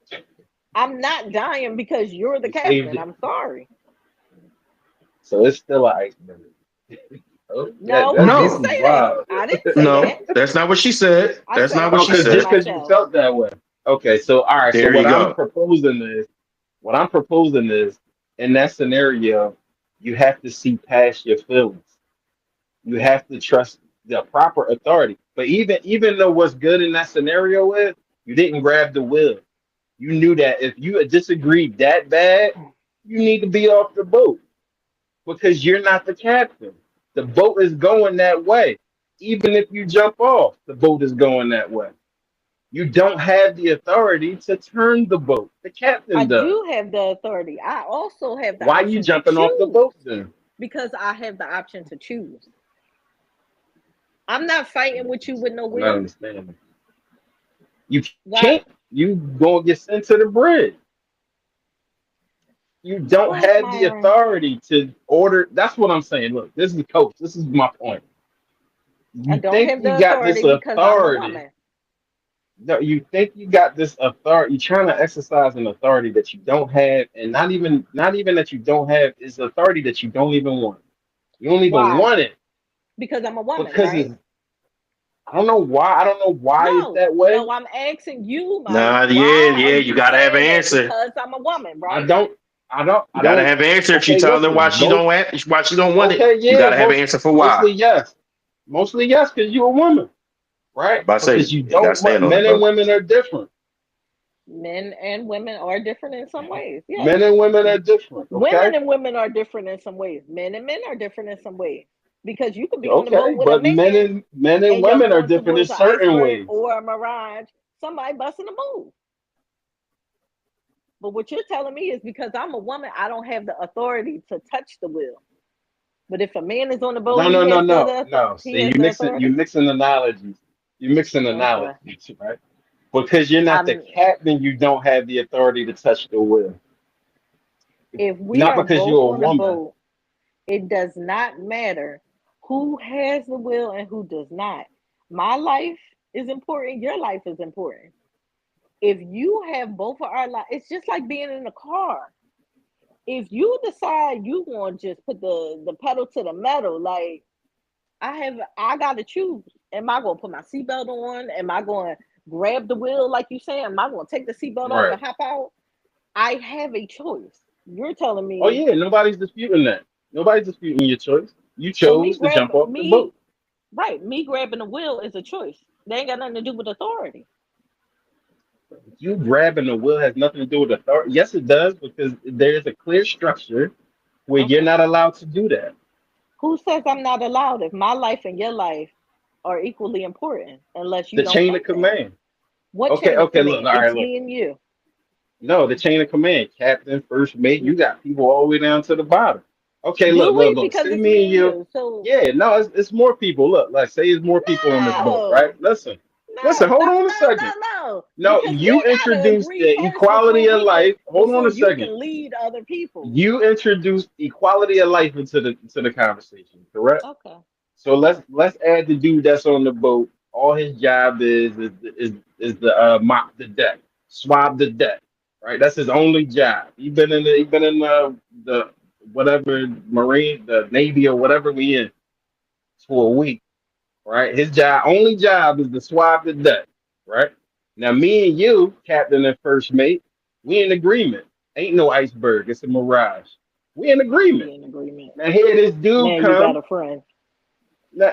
I'm not dying because you're the You saved captain. it. I'm sorry. So it's still an iceberg. Oh, No, that I this didn't No, is say that. wild. I didn't say that. no, that's not what she said. I That's said not I'm what No, she because saving just said. because you myself. felt that way. Okay, so all right. So There you go. what I'm proposing is in that scenario, you have to see past your feelings. You have to trust the proper authority. But even though what's good in that scenario is you didn't grab the wheel. You knew that if you had disagreed that bad, you need to be off the boat because you're not the captain. The boat is going that way. Even if you jump off, the boat is going that way. You don't have the authority to turn the boat. The I captain does. do have the authority. I also have the Why you option to jumping off the choose boat then? because I have the option to choose. I'm not fighting with you with no I'm not will. understanding. You Why? can't. You gonna get sent to the bridge. You don't What, have the Myron? authority to order. That's what I'm saying. Look, this is coach. This is my point. I You don't think have you the got this authority because I'm a authority. woman. No, you think you got this authority. You're trying to exercise an authority that you don't have, and not even that you don't have is authority that you don't even want. You don't even Why? want it Because I'm a woman, because right? it's. I don't know why. I don't know why it's No, that way. no, I'm asking you, Myron, Nah, yeah, why are yeah. You you gotta have an saying that? answer. Because I'm a woman, I right? don't. I don't. You I gotta don't. have an answer if she Okay, telling them why listen. she don't want why she don't want it. Okay, You yeah. gotta have an answer for why. Mostly yes. Mostly yes, because you're a woman, I'm right? about to say Because you you gotta don't want stand on it, men and bro. women are different. Men and women are different in some ways. Yes. Men and women are different. Women Okay. and women are different in some ways. Men and men are different in some ways. Because you could be on the boat Okay, with a but man men and and you're women are going different in towards an certain iceberg ways. or a mirage, somebody busting a move. But what you're telling me is because I'm a woman, I don't have the authority to touch the wheel. But if a man is on the boat, No, no, no, no, no. he See, has you the mixing you authority. mixing analogies. You mixing Okay. analogies, right? Because you're not the I'm captain, you don't have the authority to touch the wheel. if we Not are because both you're a on the woman. boat, it does not matter who has the will and who does not. My life is important, your life is important. If you have both of our lives, it's just like being in a car. If you decide you want to just put the pedal to the metal, like I gotta choose. Am I gonna put my seatbelt on? Am I gonna grab the wheel like you say? Am I gonna take the seatbelt off Right. and hop out? I have a choice. You're telling Oh me yeah, nobody's disputing that. Nobody's disputing your choice. You so me chose to grab jump off the me boat. right, me grabbing the wheel is a choice. They ain't got nothing to do with authority. You grabbing the wheel has nothing to do with authority. Yes, it does because there is a clear structure where you're Okay. not allowed to do that. Who says I'm not allowed if my life and your life are equally important unless you The don't chain of think that? command. What Okay, chain of okay, look, command? all right, It's look. me and you. No, the chain of command, captain, first mate, you got people all the way down to the bottom. Okay, Do look, we? look. Because Say it's me me and and you. you. So Yeah, no, it's more people. Look, like say it's more people on this boat, right? no, Listen, no, listen, hold no, on a no, second. no, no. No, Because you we gotta introduced agree the first equality of life. Hold on before a you second. can lead other people. You introduced equality of life into the conversation, correct? Okay. So let's add the dude that's on the boat. All his job is the mop the deck, swab the deck, right? That's his only job. He been in the whatever Marine, the Navy or whatever we in for a week, right? His only job is to swab the deck, right? Now me and you, captain and first mate, we in agreement. Ain't no iceberg. It's a mirage. We in agreement. We in agreement. Now here this dude Now you got come. a friend.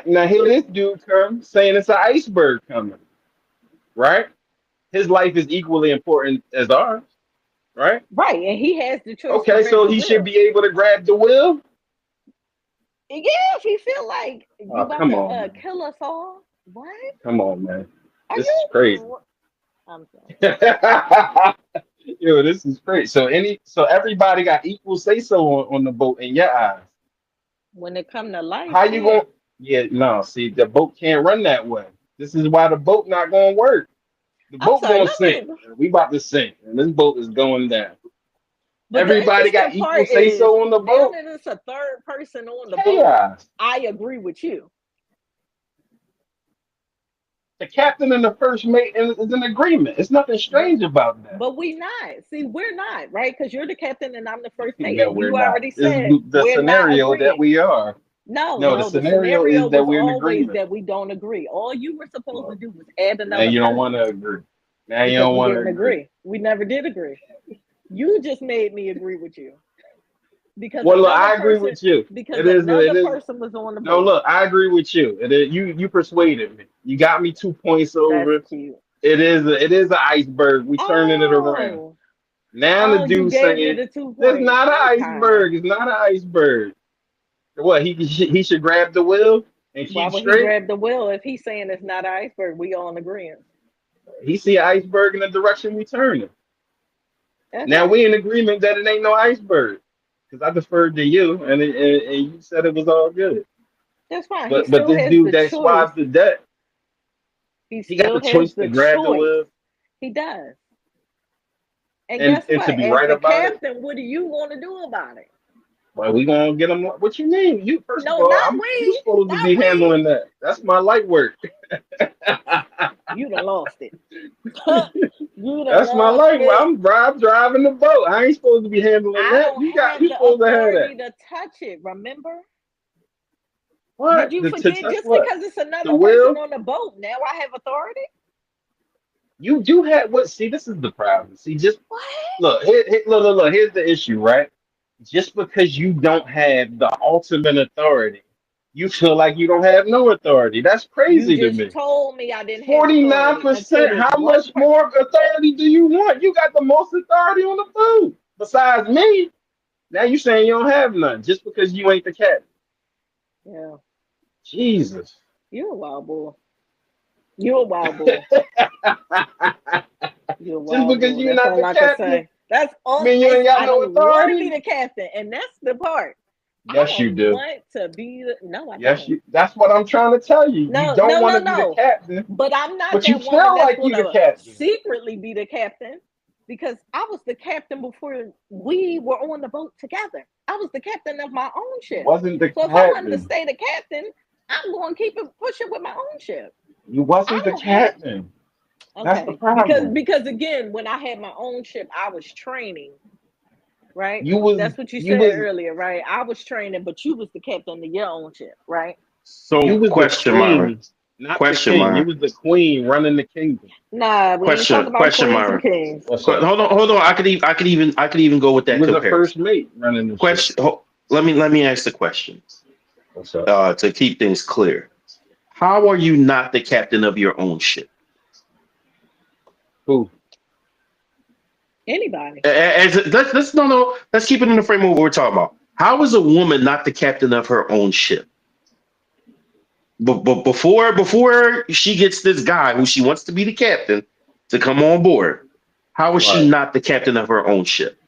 Now here this dude come saying it's an iceberg coming, right? his life is equally important as ours, right? Right, and he has the choice to Okay, grab so the he should wheel. be able to grab the wheel. Yeah, if he feel like you Oh, about come to on, man. kill us all, what Come on, man. are This is you? crazy. I'm sorry. Yo, this is great. So everybody got equal say so on the boat in your eyes. When it come to life, How you yeah. going? Yeah, no. See, the boat can't run that way. This is why the boat not going to work. The I'm boat sorry. going to Let sink. me. We about to sink, and this boat is going down. But the Everybody interesting got equal part say is so on the now boat. that it's a third person on the boat, Chaos. I agree with you. The captain and the first mate is in agreement. It's nothing But strange about that. but we not. See, we're not, right? Because you're the captain and I'm the first mate. No, And we're you not. already This is said the we're not scenario that agreeing. we are. No, No, the no, the scenario scenario is that was we're in always agreement. that we don't agree. All you were supposed to Well, do was add now another you don't want person to agree. Now you because don't we want to didn't agree. agree. We never did agree. You just made me agree with you because Well, look, another I agree person with you. because It is. another It is. person was on the No, boat. look, I agree with you. It is, you persuaded me. You got me 2 points That's over. cute. It is an iceberg. We turning it around. Oh, Now the oh, you dude gave me saying the two this points. not an Okay. iceberg. It's not an iceberg. What he should grab the wheel and Why keep would he straight. grab the wheel if he's saying it's not an iceberg? We all in agreement. He see an iceberg in the direction we turning. Now Okay, we in agreement that it ain't no iceberg because I deferred to you and you said it was all good. that's fine. He But still this has dude the that choice. swabs the deck, He he got still the has choice the to grab the choice. wheel He does. And guess and to what? be As right the about it. captain, what do you want to do about it? Well, we gonna get him. What you mean? You first of No, all, not you we. supposed to Not be we. handling that. That's my light work. You done lost it. You done That's my lost light work. it. I'm driving the boat. I ain't supposed to be handling I that. don't You have the supposed to have that. authority to touch it. Remember? Did What? you To forget? touch Just what? because it's The another person wheel? on the boat, now I have authority. You do have what? See, this is the problem. See, just What? look. Look. Here's the issue, right? Just because you don't have the ultimate authority, you feel like you don't have no authority. That's You crazy to just me. told me I didn't have authority until 49%. this How one much person. more authority do you want? You got the most authority on the food besides me. Now you saying you don't have none just because you ain't the cat. Yeah, Jesus. you're a wild bull. You're a wild bull. You're a Just wild because bull. you're That's not all the I can captain, say. That's all. mean you It's, ain't got I no don't want to be authority. the captain, and that's the part. I Yes, you don't do. want to be the. No, I Yes, don't. you. That's what I'm trying to tell you. You No, don't no, want no, to be the no. captain, But I'm not but you that woman feel that's like going you the to captain. secretly be the captain because I was the captain before we were on the boat together. I was the captain of my own You ship. wasn't the So if I wanted to captain. stay the captain, I'm going to keep it pushing with my own ship. You I wasn't the don't have captain. That's the okay problem. because again, when I had my own ship, I was training, right? That's what you You said was earlier, right? I was training, but you was the captain of your own ship, right? you So, was the question, Myra. queen, not the Question, king. You Myra. was the queen running the kingdom. Nah, we ain't talking about Question, queens and Myra. kings. What's up? Hold on. I could even go with You that was the first comparison. mate running the ship. Question. Let me ask the question What's up? to keep things clear. How are you not the captain of your own ship? Who? Anybody. Let's no. Let's keep it in the frame of what we're talking about. How is a woman not the captain of her own ship? But before she gets this guy who she wants to be the captain to come on board, how is she Right. not the captain of her own ship?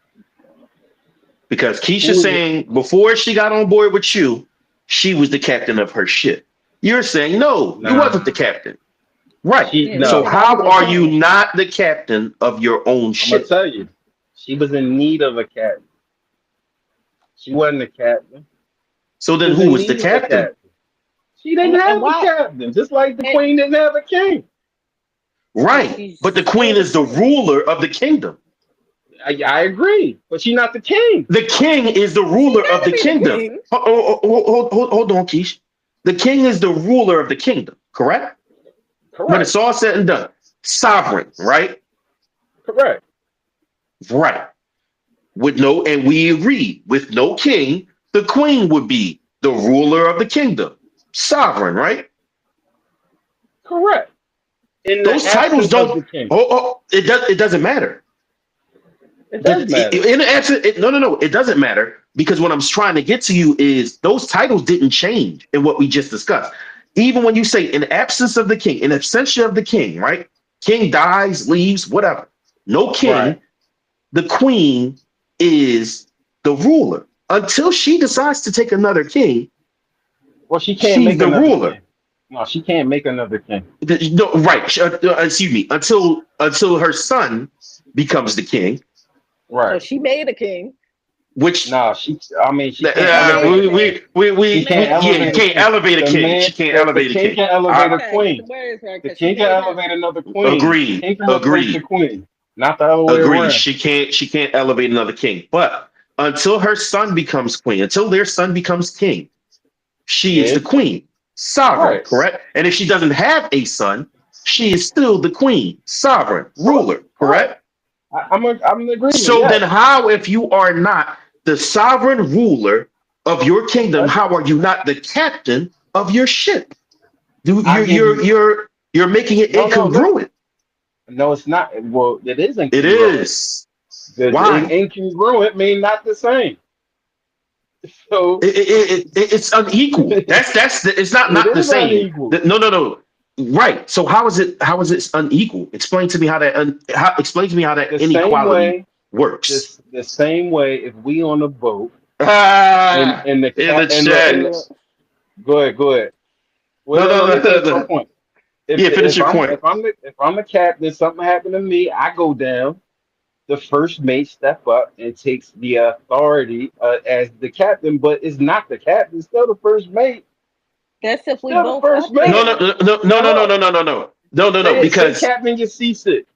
Because Keisha's Who is it? saying before she got on board with you, she was the captain of her ship. You're saying no, you wasn't the Nah. captain. Right. She Yeah, we So no. said I was how are you lieutenant. not the captain of your own I'm gonna ship? tell you. She was in need of a captain. She wasn't a captain. So She then was who in was the need of a captain? captain. She didn't And have a why captain, just like the and, queen didn't have a king. and Right. she's But the queen still the is the queen. ruler of the kingdom. I agree, but she's not the king. The king is the She ruler of gotta the be the kingdom. king. Hold on, Keish. The king is the ruler of the kingdom, correct? When Correct. it's all said and done, sovereign, right? Correct. Right. With no, and we agree, with no king, the queen would be the ruler of the kingdom, sovereign, right? Correct. in the Those titles absence of don't. the king. It doesn't matter. It does matter. In the absence, no, it doesn't matter because what I'm trying to get to you is those titles didn't change in what we just discussed. Even when you say in the absence of the king, in absentia of the king, right? King dies, leaves, whatever. No Right. king. The queen is the ruler until she decides to take another king. Well, she can't She's make the another ruler. king. No, she can't make another king. No, right. Excuse me. Until her son becomes the king, So Right. she made a king. which No, she. I mean, she can't She made a elevate. king. She She can't made a yeah, you elevate a king. can't king. elevate a The king. man, She can't the elevate a king king. can elevate a Okay, get the queen. words right The because she king can made him. elevate another queen. The Agreed. king can replace the Agreed. queen, not the other way Agreed. around. She can't elevate another king. But until her son becomes queen, until their son becomes king, she is Yeah. the queen, sovereign, Right. correct? And if she doesn't have a son, she is still the queen, sovereign, Correct. ruler, Correct. correct? I'm in agreement. So then, Yes. how, if you are not the sovereign ruler of your kingdom, Okay. how are you not the captain of your ship? Do I you're give you're you. you're you're making it No, no. Listen. incongruent? No, it's not. Well, it is It incongruent. is. The Why? incongruent mean not the same. So It's unequal. it It's not the is same. unequal. No. Right. So how is it unequal? Explain to me explain to me how that The same inequality way. works. The same way. If we on the boat Ah, and the in the cat and chat. the go ahead, go ahead. Well, No, no, let me no, no, finish my no. point. Yeah, finish your point. If I'm the captain, something happened to me, I go down. The first mate step up and takes the authority as the captain, but it's not the captain. It's still the first mate. That's if we Still the both first up mate. No, no, there. no, no, no, no, no, No, no, no, no, no. say Because captain gets seasick.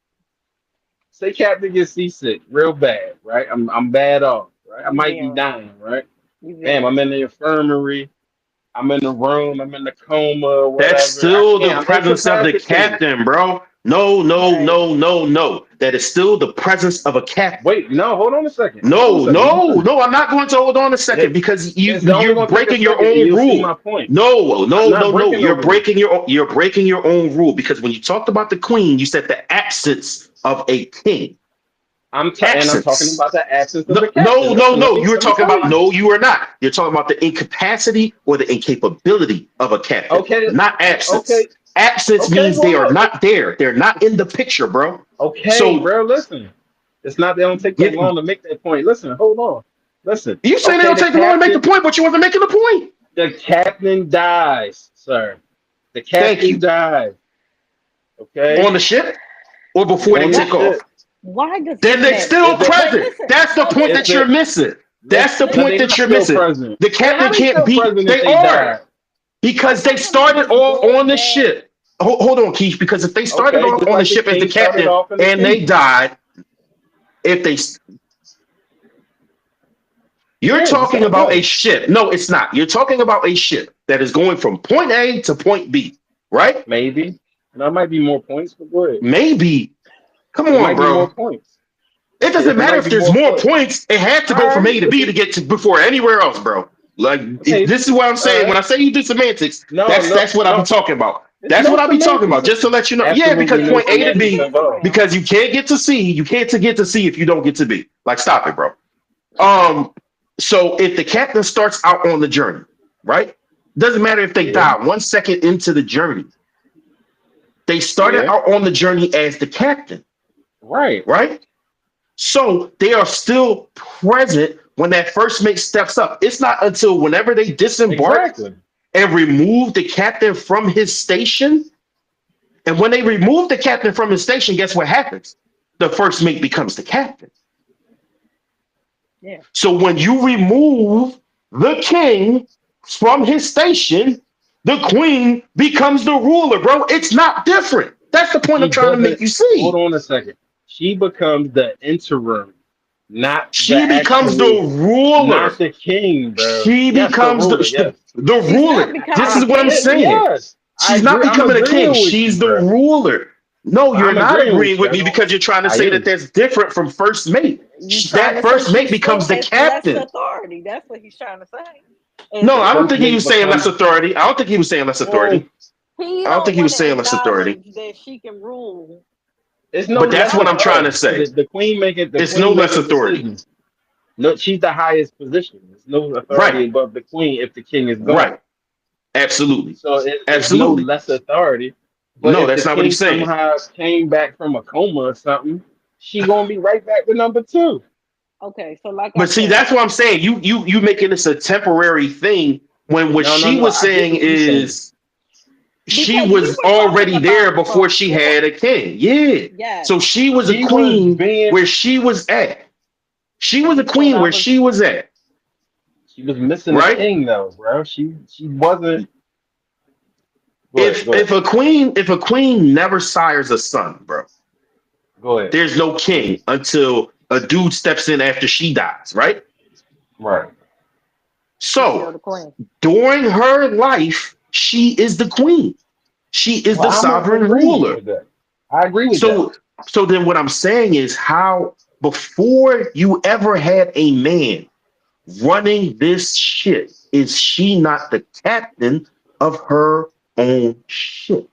Say captain gets seasick, real bad, right? I'm bad off, right? I You might be very, dying, right? you Bam, I'm very. in the infirmary. I'm in the room. I'm in the coma, or that's whatever. I still the can't. I'm presence of the incapacitated. captain, bro. No, no, Right. no, no, no. That is still the presence of a captain. Wait, no, hold on a second. Hold on a No, second. no, Listen, no. I'm not going to hold on a second because it's only you're gonna take a breaking your second, and own you'll see rule. my point. No, I'm no, not no, no. breaking You're over you. breaking your own rule because when you talked about the queen, you said the absence of a king. I'm talking Absence. about the absence of No, the captain. no, no, Listen, no. You were let me talking tell about you. no, you are not. You're talking about the incapacity or the incapability of a captain, Okay, not absence. okay, Absence okay. means they Hold are up. not there. They're not in the picture, bro. Okay, So bro. Listen, it's not. They don't take that you long to make that point. Listen, hold on. Listen. you say they Okay, don't take long to make the point, but you wasn't making the point. the captain dies, sir. The Thank captain you. dies. On Okay, the ship or before they on the take off. ship. Why does Then this they're matter? still Is it? Wait, present. listen. That's the No, point Is that listen. you're it? missing. That's the No, point they're that not you're still missing. present. The Wait, how captain they can't still be. present if They they are died? because they Why don't we started just off go on the back? ship. Hold on, Keith. Because if they started Okay, off just on the like the ship as the king started captain off in the and they kingdom. died, if they you're Yeah, just talking like about a that. ship. No, it's not. You're talking about a ship that is going from point A to point B, right? Maybe. There might be more points, but go ahead. Maybe. Come It on, might be more bro. points. It doesn't It matter might if be there's more more points. points. It had to All go from right, A to B to get to before anywhere else, bro. Like maybe. this is what I'm All saying. When right. I say you do semantics, No, that's no, that's what I be no. talking about. There's That's no what I be talking semantics. about. Just to let you know. Yeah, Absolutely because no There's point A to semantics semantics B, involved. everywhere. because you can't get to C, you can't to get to C if you don't get to B. Like, stop it, bro. Um, so if the captain starts out on the journey, right? Doesn't matter if they Yeah, die 1 second into the journey. They started yeah. out on the journey as the captain, Right. right? So they are still present when that first mate steps up. It's not until whenever they disembark Exactly. and remove the captain from his station. And when they remove the captain from his station, guess what happens? The first mate becomes the captain. Yeah. So when you remove the king from his station, the queen becomes the ruler, bro. It's not different. That's the point I'm She trying to make doesn't. you Hold see. on a second. She becomes the interim, not the She becomes the actual, ruler. not the king, bro. She Yes, the becomes ruler. Yes. the She's ruler. not This becoming is a what I'm king. saying. Yes. I She's not agree. I'm becoming a king. agreeing with you, She's the bro. ruler. No, you're I'm not agreeing agreeing with you. with I me don't. because you're trying to I say that am. that's different from first mate. You trying That to say first she mate still becomes the has less captain. authority. That's what he's trying to say. And No, The I don't first think he mate was saying less becomes authority. I don't think he was saying less well. authority. He I don't don't think he want was to saying less authority, acknowledge that she can rule. It's no but that's less what I'm trying to authority. say. The It's no queen less making authority. decisions. No, she's the highest position. There's no authority Right. above the queen if the king is gone. Right. Absolutely. So it's no Absolutely. less authority. But No, if the that's not what king he's saying. somehow came back from a coma or something, she gonna be right back to number two. Okay, so like I But see, said, that's what I'm saying. You making this a temporary thing when what No, no, she no. was I get saying what you're saying. is she because we was were talking already there about before she before. had a king. Yeah. Yes, So she was a She was queen being, where she was at. She was a you thought queen I where was. she was at, she was missing a right? king though, bro. She wasn't. Go ahead, If go ahead, if a queen never sires a son, bro, go ahead. there's no king until a dude steps in after she dies, right? Right. She's still So the queen. during her life, she is the queen. She is Well, the I'm sovereign agreeing ruler. with that. I agree with that. So so then what I'm saying is how before you ever had a man running this ship, is she not the captain of her own ship?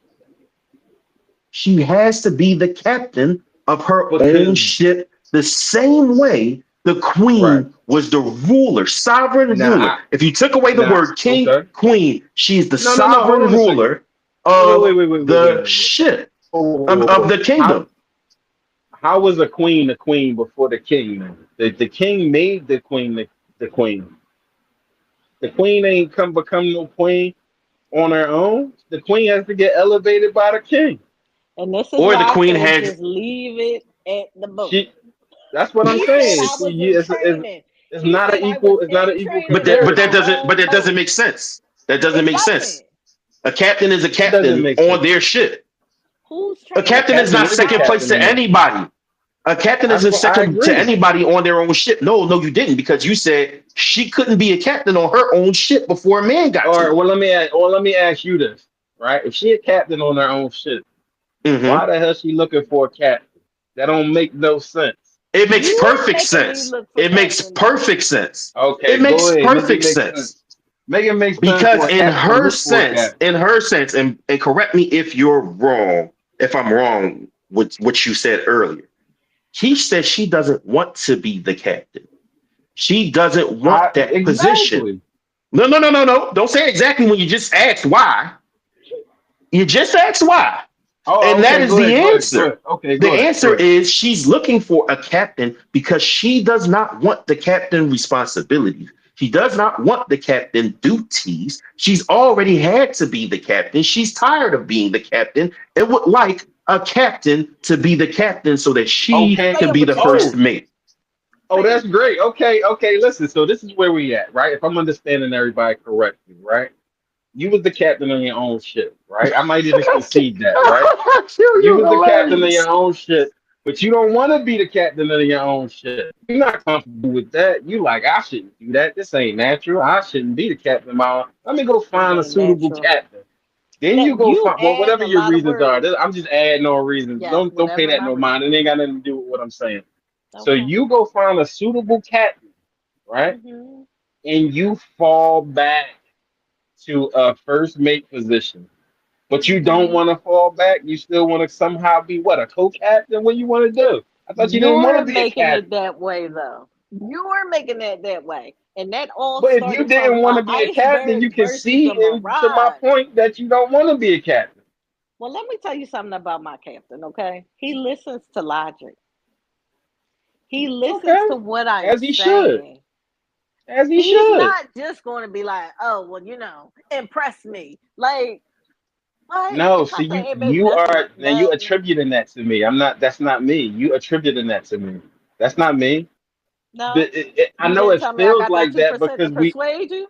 She has to be the captain of her own Because ship the same way the right queen was the ruler, sovereign now, ruler. If you took away the now, word king, okay. queen, she's the No, no, no. Hold sovereign on a second. ruler Wait, of wait, wait, wait, wait, wait, the wait, wait. ship, of Whoa. the kingdom. How was a queen before the king? Then? The king made the queen the queen. The queen ain't come become no queen on her own. The queen has to get elevated by the king. And this is Or the why I queen say had, just leave it at the boat. She. That's what I'm He said saying. I See, was in it's training. it's He not said an I was equal. It's not in an equal but training that on but that my comparison. doesn't but own that doesn't boat. make sense. That doesn't It make sense. doesn't. A captain is a What doesn't captain make on sense? their ship. Who's A training A captain is who? captain not is a second place captain to on that. anybody. A captain isn't I second to agree. anybody on their own ship. No, no, you didn't, because you said she couldn't be a captain on her own ship before a man got All to right. it. Let me ask you this, right? If she a captain on her own ship, why Hmm. the hell she looking for a captain? That don't make no sense. It makes You're perfect making me sense. look for It makes captain though. perfect sense. It Okay, go makes ahead. Make it perfect make sense. sense. Make it make sense Because for a captain to look for a captain. in her sense, and correct me if you're wrong, if I'm wrong with what you said earlier. He said she doesn't want to be the captain. She doesn't want that position. Exactly. No, no, no, no, no. Don't say exactly when you just asked why. You just asked why. Oh, And that okay. is Go the ahead. Go ahead. Go answer. ahead. Okay, The go ahead. Go answer ahead. is she's looking for a captain because she does not want the captain responsibilities. She does not want the captain duties. She's already had to be the captain. She's tired of being the captain and would like a captain to be the captain so that she Okay. Say can it be with the your first Oh, chest. mate. oh, Say it that's with your great. chest. Okay. Okay. Listen. So this is where we at, right? If I'm understanding everybody correctly, right? You was the captain on your own ship, right? I might even concede that, right? You You're was the captain of hilarious. your own ship, but you don't want to be the captain of your own ship. You're not comfortable with that. You like, I shouldn't do that. This ain't natural. I shouldn't be the captain of my own. Let me go This find a ain't suitable natural. captain. Then Now you go you find well, adding whatever a your lot of reasons are. words. I'm just adding no reasons. Yes, Don't pay whatever that my no mind. It reason. ain't got nothing to do with what I'm saying. So Okay. you go find a suitable captain, right? Hmm. And you fall back to a first mate position. But you don't Hmm. want to fall back. You still want to somehow be what, a co-captain? What you want to do? I thought you didn't want to You're be a making it captain. that way though. You're making it that way. And that all But if you started from didn't want an to be a captain, you iceberg can versus see a into my mirage. point that you don't want to be a captain. Well, let me tell you something about my captain, okay? He listens to logic. He listens Okay, to what I'm as he should, saying. as he He's should. not just going to be like, oh, well, impress me. Like, what? No, If I see, say, hey, baby, you that's are now you nothing. attributing that to me. I'm not. That's not me. You attributing that to me. That's not me. No, I you know didn't it tell me I feels got that like that 2% to because we. persuade you.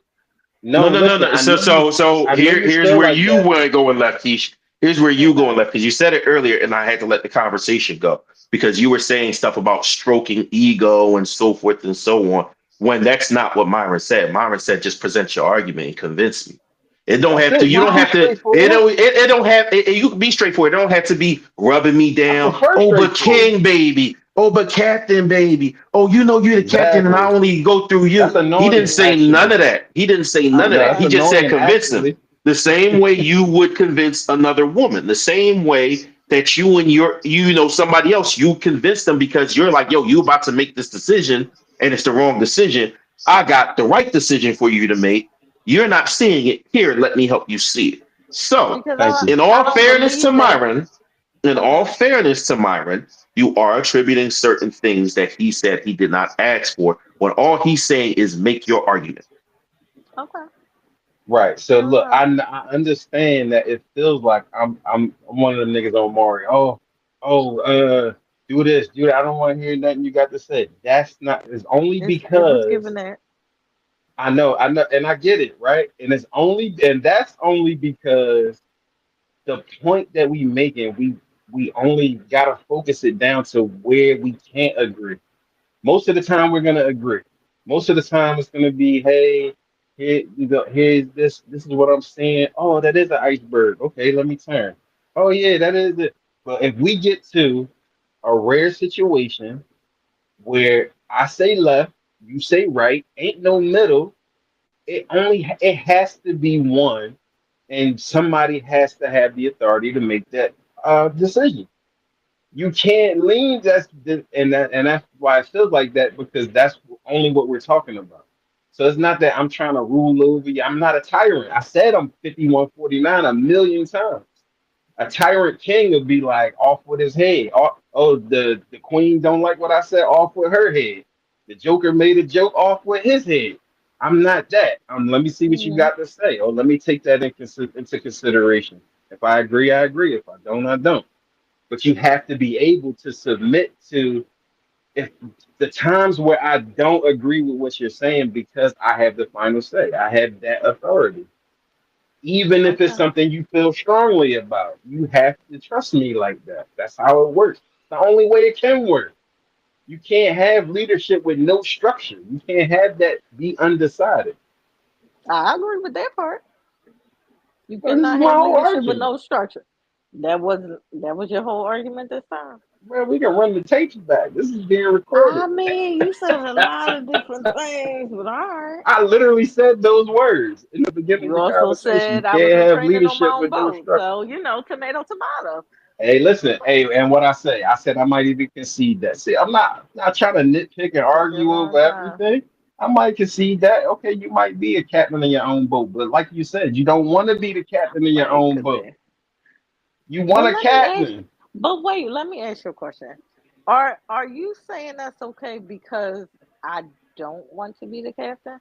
No, No, no, no, listen. no. So I know you here's feel where like you that. weren't going left, Keish. Here's where you going Okay. left because you said it earlier, and I had to let the conversation go because you were saying stuff about stroking ego and so forth and so on. When that's not what Myron said. Myron said just present your argument and convince me. It don't That's have to. it. You Just don't be have to. It straightforward. don't. It don't have. You can be straightforward. It don't have to be rubbing me I down. prefer Oh, but straightforward. King baby. Oh, but Captain baby. Oh, you know you're the captain, and I Exactly. only go through That's you. He didn't annoying, say Mm, none actually. of that. He didn't say none I'm of No, that. that's He done. just said annoying, convince him. actually. The same way you would convince another woman, the same way that you and somebody else, you convince them because you're like, yo, you about to make this decision and it's the wrong decision. I got the right decision for you to make. You're not seeing it. Here, let me help you see it. So, Because Thank you. in I all don't fairness to believe that. Myron, in all Okay. fairness to Myron, you are attributing certain things that he said he did not ask for, when all he's saying is make your argument. Okay. Right. So Fair look, enough. I understand that it feels like I'm one of the niggas on Maury. Oh, do this, do that. I don't want to hear nothing you got to say. That's not. It's only It was given because that. I know, and I get it, right? And that's only because the point that we making, we only gotta focus it down to where we can't agree. Most of the time, we're gonna agree. Most of the time, it's gonna be, hey, here's this. This is what I'm saying. Oh, that is an iceberg. Okay, let me turn. Oh yeah, that is it. But if we get to a rare situation where I say left, you say right, ain't no middle. It has to be one, and somebody has to have the authority to make that decision. You can't lean. And that's why it feels like that, because that's only what we're talking about. So it's not that I'm trying to rule over you. I'm not a tyrant. I said I'm 51-49 a million times. A tyrant king would be like off with his head. The queen don't like what I said, off with her head. The Joker made a joke, off with his head. I'm not that. Let me see what you Hmm. got to say. Or let me take that into consideration. If I agree, I agree. If I don't, I don't. But you have to be able to submit to, if the times where I don't agree with what you're saying, because I have the final say. I have that authority. Even if it's Okay. something you feel strongly about, you have to trust me like that. That's how it works. The only way it can work. You can't have leadership with no structure. You can't have that be undecided. I agree with that part. You Well, this is cannot my have whole leadership with argument. no structure. That was your whole argument this time. Man, we can run the tapes back. This is being I recorded. mean, you said a lot of different things, but all right. I literally said those words in the beginning of You the also conversation. You said I can't wasn't have training on my leadership own with no boat. structure. So, tomato, tomato. Hey, listen, hey, and what I say, I said I might even concede that. See, I'm not trying to nitpick and Took you a argue long over time. everything. I might concede that. Okay, you might be a captain in your own boat, but like you said, you don't want to be the captain in your Right, own could boat. be. You But want a let me ask captain. but wait, let me ask you a question. Are you saying that's okay because I don't want to be the captain?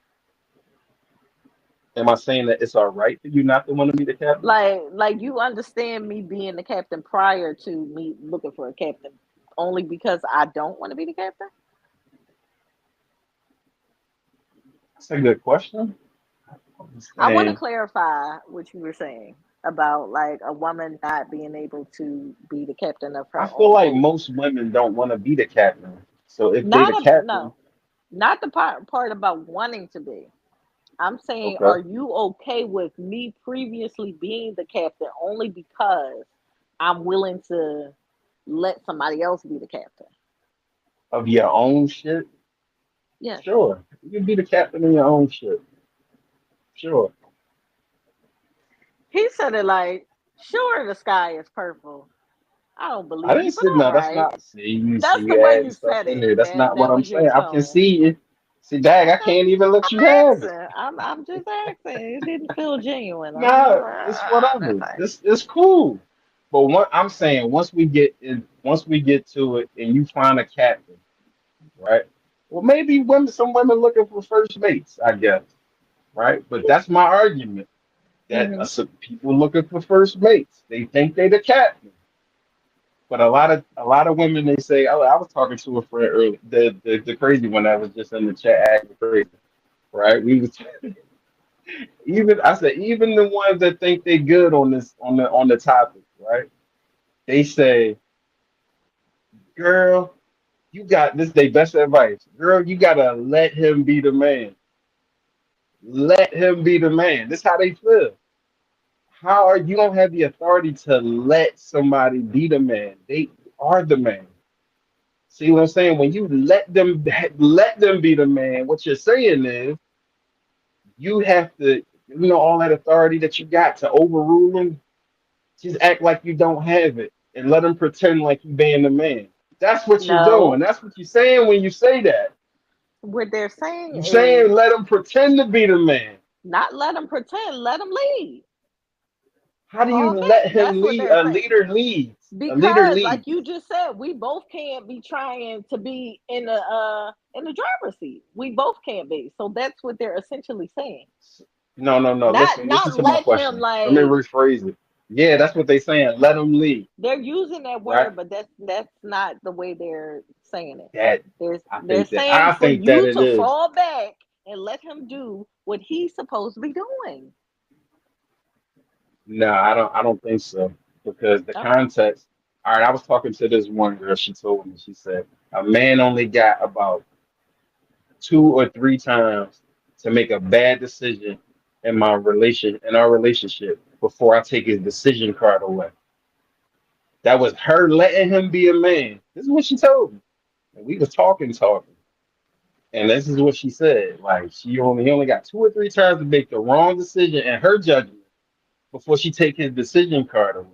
Am I saying that it's all right for you not to want to be the captain? Like you understand me being the captain prior to me looking for a captain only because I don't want to be the captain? That's a good question. I'm I want to saying clarify what you were saying about like a woman not being able to be the captain of I her feel own like boat. most women don't want to be the captain. So if they Not the a captain, no, not the part about wanting to be. I'm saying, okay, are you okay with me previously being the captain only because I'm willing to let somebody else be the captain? of your own shit, Yes. sure. You can be the captain of your own shit. Sure. He said it like, sure, the sky is purple. I don't I believe didn't you, but say all no. That's right. not. See, That's the you way adding you stuff said in there. it. That's That not what that I'm was your saying. I can tone. see you. See, Dag, I Okay. can't even let you I'm have it. asking. I'm just asking. It didn't feel genuine. Nah, it's I'm just whatever. saying. It's cool. But what I'm saying, once we get to it, and you find a captain, right? Well, maybe some women looking for first mates, I guess, right? But that's my argument. That Hmm. some people looking for first mates, they think they the captain. But a lot of women, they say, I was talking to a friend earlier, the crazy one that was just in the chat acting crazy, right? We was even I said, even the ones that think they good on this on the topic, right? They say, girl, you got this. They best advice, girl, you gotta let him be the man. Let him be the man. This how they feel. How are you don't have the authority to let somebody be the man? They are the man. See what I'm saying? When you let them be the man, what you're saying is you have to. all that authority that you got to overrule them. Just act like you don't have it and let them pretend like you being the man. That's what you're doing. No, That's what you're saying when you say that. what they're saying You're saying is let them pretend to be the man. not let them pretend, let them lead. How do you Fall let back. him That's what lead? they're A saying. leader leads. A leader Because, like leads. you just said, we both can't be trying to be in the driver's seat. We both can't be. So that's what they're essentially saying. No, no, no. Not Listen not to my let him question. Let me like rephrase it. Yeah, that's what they saying. Let them lead, they're using that right? word, but that's not the way they're saying it. That They're saying I for think that you it to is. fall back and let him do what he's supposed to be doing. No, I don't think so. Because the Okay. context, all right, I was talking to this one girl, she told me, she said, a man only got about 2 or 3 times to make a bad decision in our relationship before I take his decision card away. That was her letting him be a man. This is what she told me. And we was talking. And this is what she said. Like he only got 2 or 3 times to make the wrong decision in her judgment before she take his decision card away.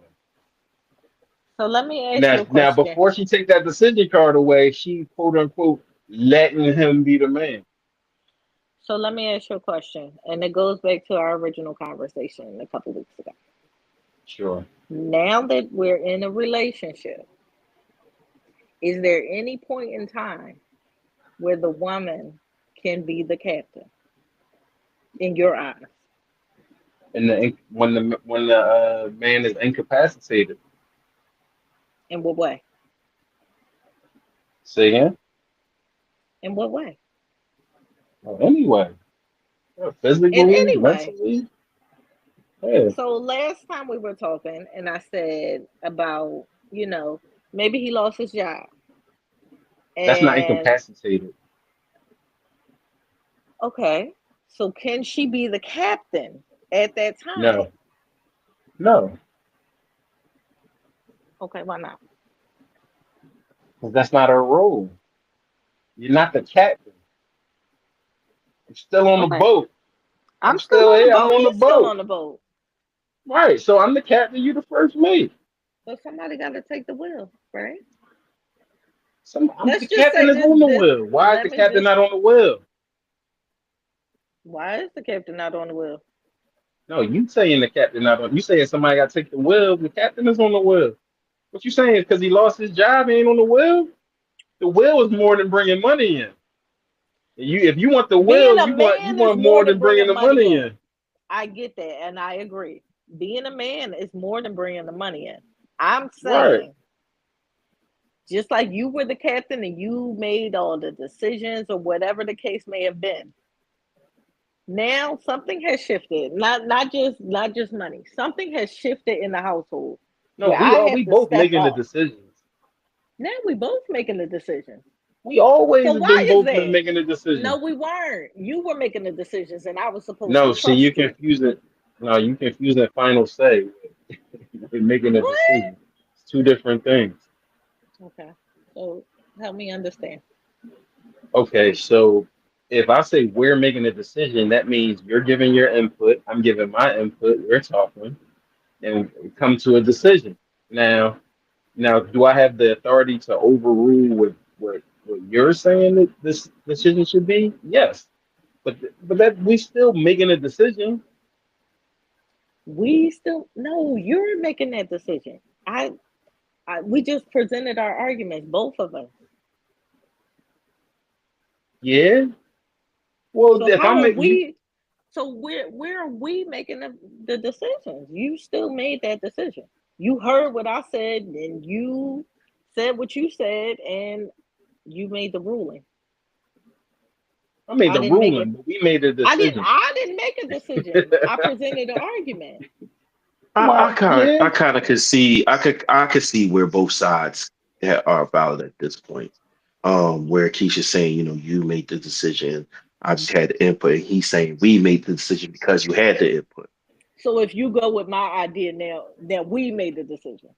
So let me ask Now, you a now question. before she take that decision card away, she quote unquote letting him be the man. So let me ask you a question, and it goes back to our original conversation a couple weeks ago. Sure. Now that we're in a relationship, is there any point in time where the woman can be the captain in your eyes? And when the man is incapacitated, In what way? say again. In what way? Well, anyway, In physically, any way. mentally, yeah, So last time we were talking, and I said about, maybe he lost his job. that's not And incapacitated. okay, so can she be the captain at that time? No, no, Okay, why not? because that's not her role. You're not the captain. I'm still on the Okay. boat. I'm I'm still still on the here. I'm boat. on the He's still boat. on the boat. Right. So I'm the captain. You the first mate. So somebody got to take the wheel, right? I'm the Let's just captain say is this. on the This wheel. Why is let the me captain just. not on the wheel? Why is the captain not on the wheel? No, you saying the captain not on. You saying somebody got to take the wheel. The captain is on the wheel. What you saying is because he lost his job, he ain't on the wheel. The wheel is more than bringing money in. If you want the Being wheel, a you man is want more more than than bringing bringing the money money in. in. I get that, and I agree. Being a man is more than bringing the money in. I'm Right. saying, just like you were the captain and you made all the decisions or whatever the case may have been. Now something has shifted. Not just money. Something has shifted in the household No, where I we have to both step making the up. decisions. Now we both making the decision. We always So have why been is both been that? making the No, decisions. we weren't. You were making the decisions, and I was supposed No, to see, you trust you. confusing. No, you confusing final say with making a What? decision. It's two different things. Okay. So help me understand. Okay, so if I say we're making a decision, that means you're giving your input, I'm giving my input, we're talking, and we come to a decision. Now, do I have the authority to overrule what you're saying that this decision should be? Yes, but that we still making a decision. We still no. You're making that decision. We just presented our arguments, both of us. Yeah. Well, So if I how are make you, we? So where are we making the decisions? You still made that decision. You heard what I said, and you said what you said, and you made the ruling. I made I the didn't make ruling, it. but we made a decision. I didn't make a decision. I presented an argument. I Well, kind yeah. I kind of could see I could see where both sides are valid at this point. Where Keisha's saying, you made the decision, I just had the input, and he's saying we made the decision because you had the input. So if you go with my idea now, that we made the decision.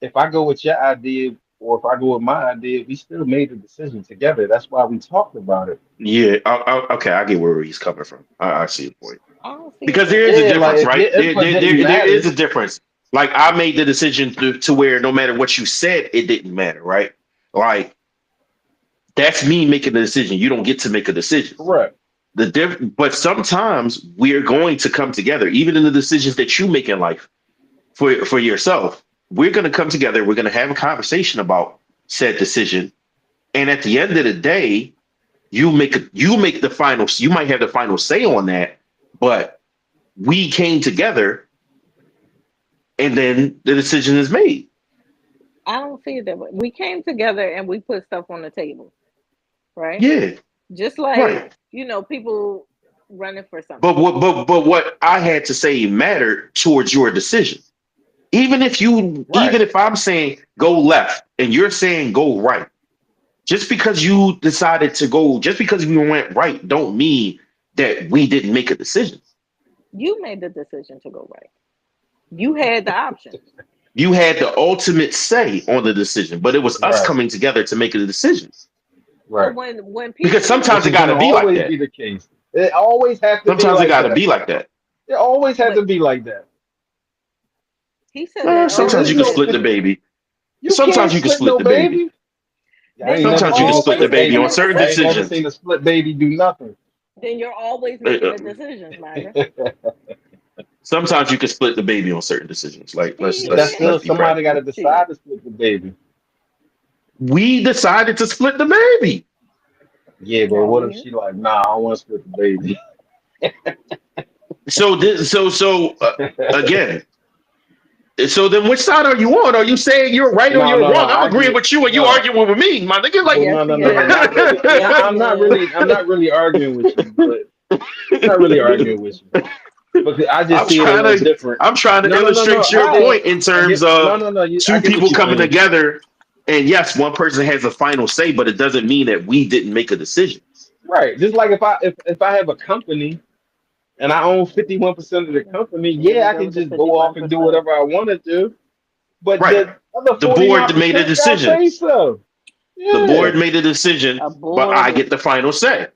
If I go with your idea, or if I go with my idea, we still made the decision together. That's why we talked about it. Yeah, okay, I get where he's coming from. I see the point. I don't see it Because that there is a way. Yeah, like difference, if right? your input didn't There is matter, a difference. Like I made the decision to where no matter what you said, it didn't matter, right? Like that's me making the decision. You don't get to make a decision. correct. But sometimes we're going to come together, even in the decisions that you make in life for yourself. We're going to come together. We're going to have a conversation about said decision, and at the end of the day, you make the final. You might have the final say on that, but we came together, and then the decision is made. I don't see it that way. We came together and we put stuff on the table, right? Yeah, Just like, right. people running for But something. what I had to say mattered towards your decision. Right. Even if I'm saying go left and you're saying go right, just because you decided to go, just because we went right, don't mean that we didn't make a decision. You made the decision to go right. You had the option. You had the ultimate say on the decision, but it was us Right. coming together to make a decision. But Right. when Because people, sometimes Which it is got gonna to be like always be that. the case. It always have to be Sometimes it like got to that. be like that. It always had to but be like that. he said that There Sometimes is you can earlier. no. split the baby. You can't Sometimes you can split split no the baby. baby. I Then ain't you're never Sometimes you can seen a split the always split baby making on a baby. certain I ain't decision. never decisions. seen a split baby do nothing. Then you're always Uh, making uh, the decisions, Myra. Sometimes you can split the baby on certain decisions. Like But that's still Yeah, let's be somebody got practical. to shit. decide to split the baby. We decided to split the baby. Yeah, but Oh, what if we she like, nah, I want to split the baby? Again. So then, which side are you on? Are you saying you're right or No, you're no, no. wrong? I'm I agreeing get with you, and you no. arguing with me, my nigga. Well, Like, Yes, no, he no, no, no. is. Not really. Yes, I'm he not is. really. I'm not really arguing with you, but not really arguing with you. But I just I'm see it a trying little to, different. I'm trying to No, no, no, no. illustrate your point in I terms get. No, of no, no. I two get what people you're coming saying. together, and yes, one person has a final say, but it doesn't mean that we didn't make a decision. Right. Just like if I have a company and I own 51% of the company, Here we yeah, I go can with the just go off and do 51%. whatever I want to do. But Right. the other The board made a 49% got to decision. say so. The Yeah. board made a decision, A but board I is get the final say.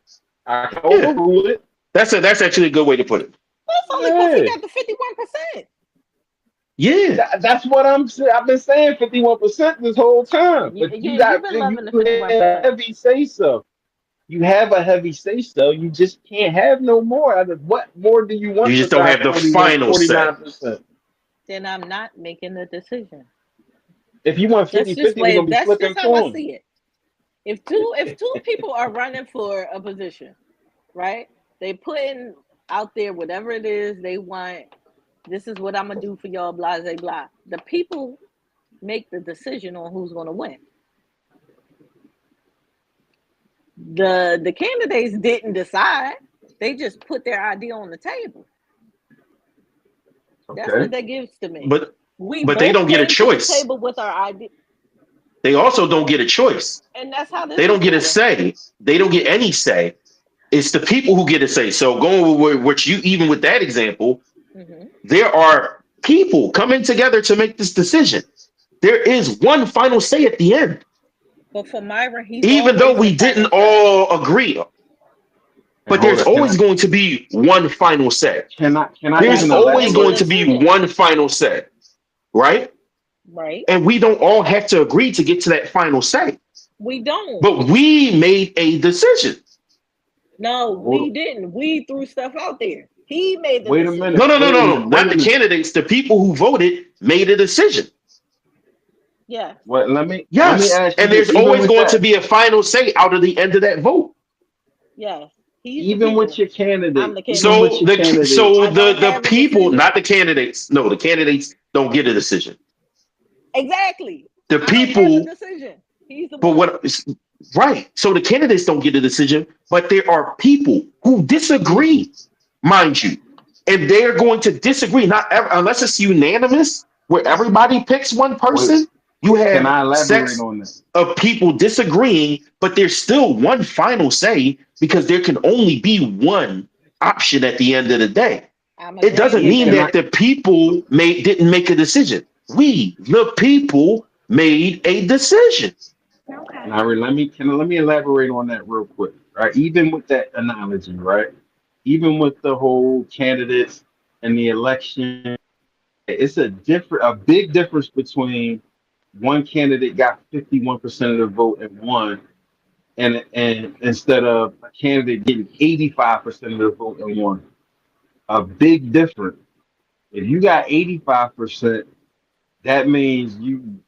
I can Yeah, overrule it. that's actually a good way to put it. that's only because he Yeah. got the 51%. Yeah, That's what I'm saying. I've been saying 51% this whole time. Yeah, But yeah, you've been you loving the have a 51%. heavy say so. You have a heavy say so. You just can't have no more. What more do you you want just don't besides have the 41, final say. 49%? Then I'm not making the decision. If you want That's 50 just 50, we're way. gonna be That's just flipping how I coins. see it. If two people are running for a position, right? They putting out there whatever it is they want. This is what I'm gonna do for y'all. Blah blah blah. The people make the decision on who's gonna win. The candidates didn't decide. They just put their idea on the table. That's Okay. what that gives to me. But We but they both don't get a came to the choice. table with our idea, They also don't get a choice. and that's how this They is don't get a going. say. They don't get any say. It's the people who get a say. So going with what you even with that example, Hmm. there are people coming together to make this decision. There is one final say at the end, But for Myra, he's even though always the we didn't final say. all agree. And But hold there's on, always going to be one final say. can I That's There's even what always makes the going elaborate? to be decision, one final say, right? right? And we don't all have to agree to get to that final say. We don't. But we made a decision. No, we Hold didn't. We threw stuff out there. He made the Wait a decision. No, minute. no, no, Wait a no, no. minute. Wait Not a the minute. candidates. The people who voted made a decision. Yes. What let me Yes. ask you And this. there's Even always with going to that, be a final say out of the end of that vote. Yes. He's the even with people. your I'm candidate, the even with candidate. your candidate, So I don't the have a people, decision. not the candidates. No, the candidates don't get a decision. Exactly. The I don't have a people, decision. He's the but one. what right. So the candidates don't get a decision, but there are people who people. disagree, mind you. And they're going to disagree, unless it's unanimous, where everybody picks one Wait, person. You can have I elaborate sets on that? of people disagreeing, but there's still one final say because there can only be one option at the end of the day. I'm It agreeing doesn't with mean Can that. I? that the people didn't make a decision. We, the people, made a decision. Okay. Now, let me elaborate on that real quick, right? Even with that analogy, right? Even with the whole candidates and the election, it's a big difference between one candidate got 51% of the vote and won, and instead of a candidate getting 85% of the vote and won. A big difference. If you got 85%, that means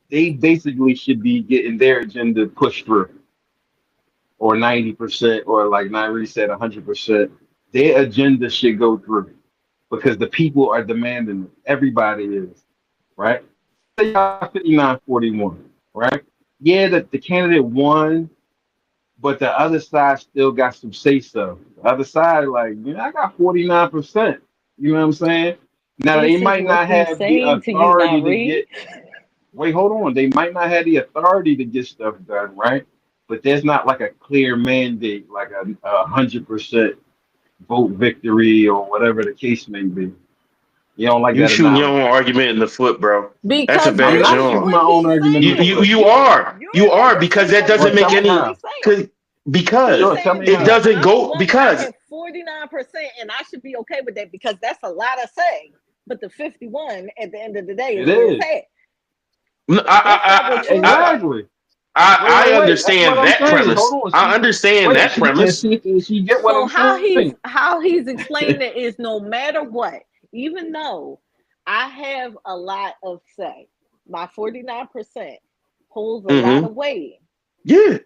they basically should be getting their agenda pushed through, or 90%, or like Nairi said, 100%. Their agenda should go through because the people are demanding it. Everybody is, right? Say y'all 59-41, right? Yeah, the candidate won, but the other side still got some say so. The other side, like, I got 49%. You know what I'm saying? Now they This is might what not we have the saying to you, authority to Nari. get. Wait, hold on. They might not have the authority to get stuff done, right? But there's not like a clear mandate, like a 100% vote victory or whatever the case may be. You don't like You that shooting your own analogy? argument in the foot, bro. That's a Because I'm bad this not is shooting job. my what own he's argument in You the you foot. saying. you are you You're are making because sense that of doesn't what Well, make tell me he's any how. actually saying. cause He's because Sure, tell saying me it how. because doesn't I'm a go woman, I because have 49%, and I should be okay with that because that's a lot of say. But the 51 at the end of the day is It where it's is. at. I That's not what you're saying. Exactly. I Wait. That's what understand I'm that saying. premise. Hold on. I She understand wait. that She can premise. she get what So I'm saying? how he's explaining it is no matter what, even though I have a lot of say, my 49% holds a lot Hmm. of weight. Yeah,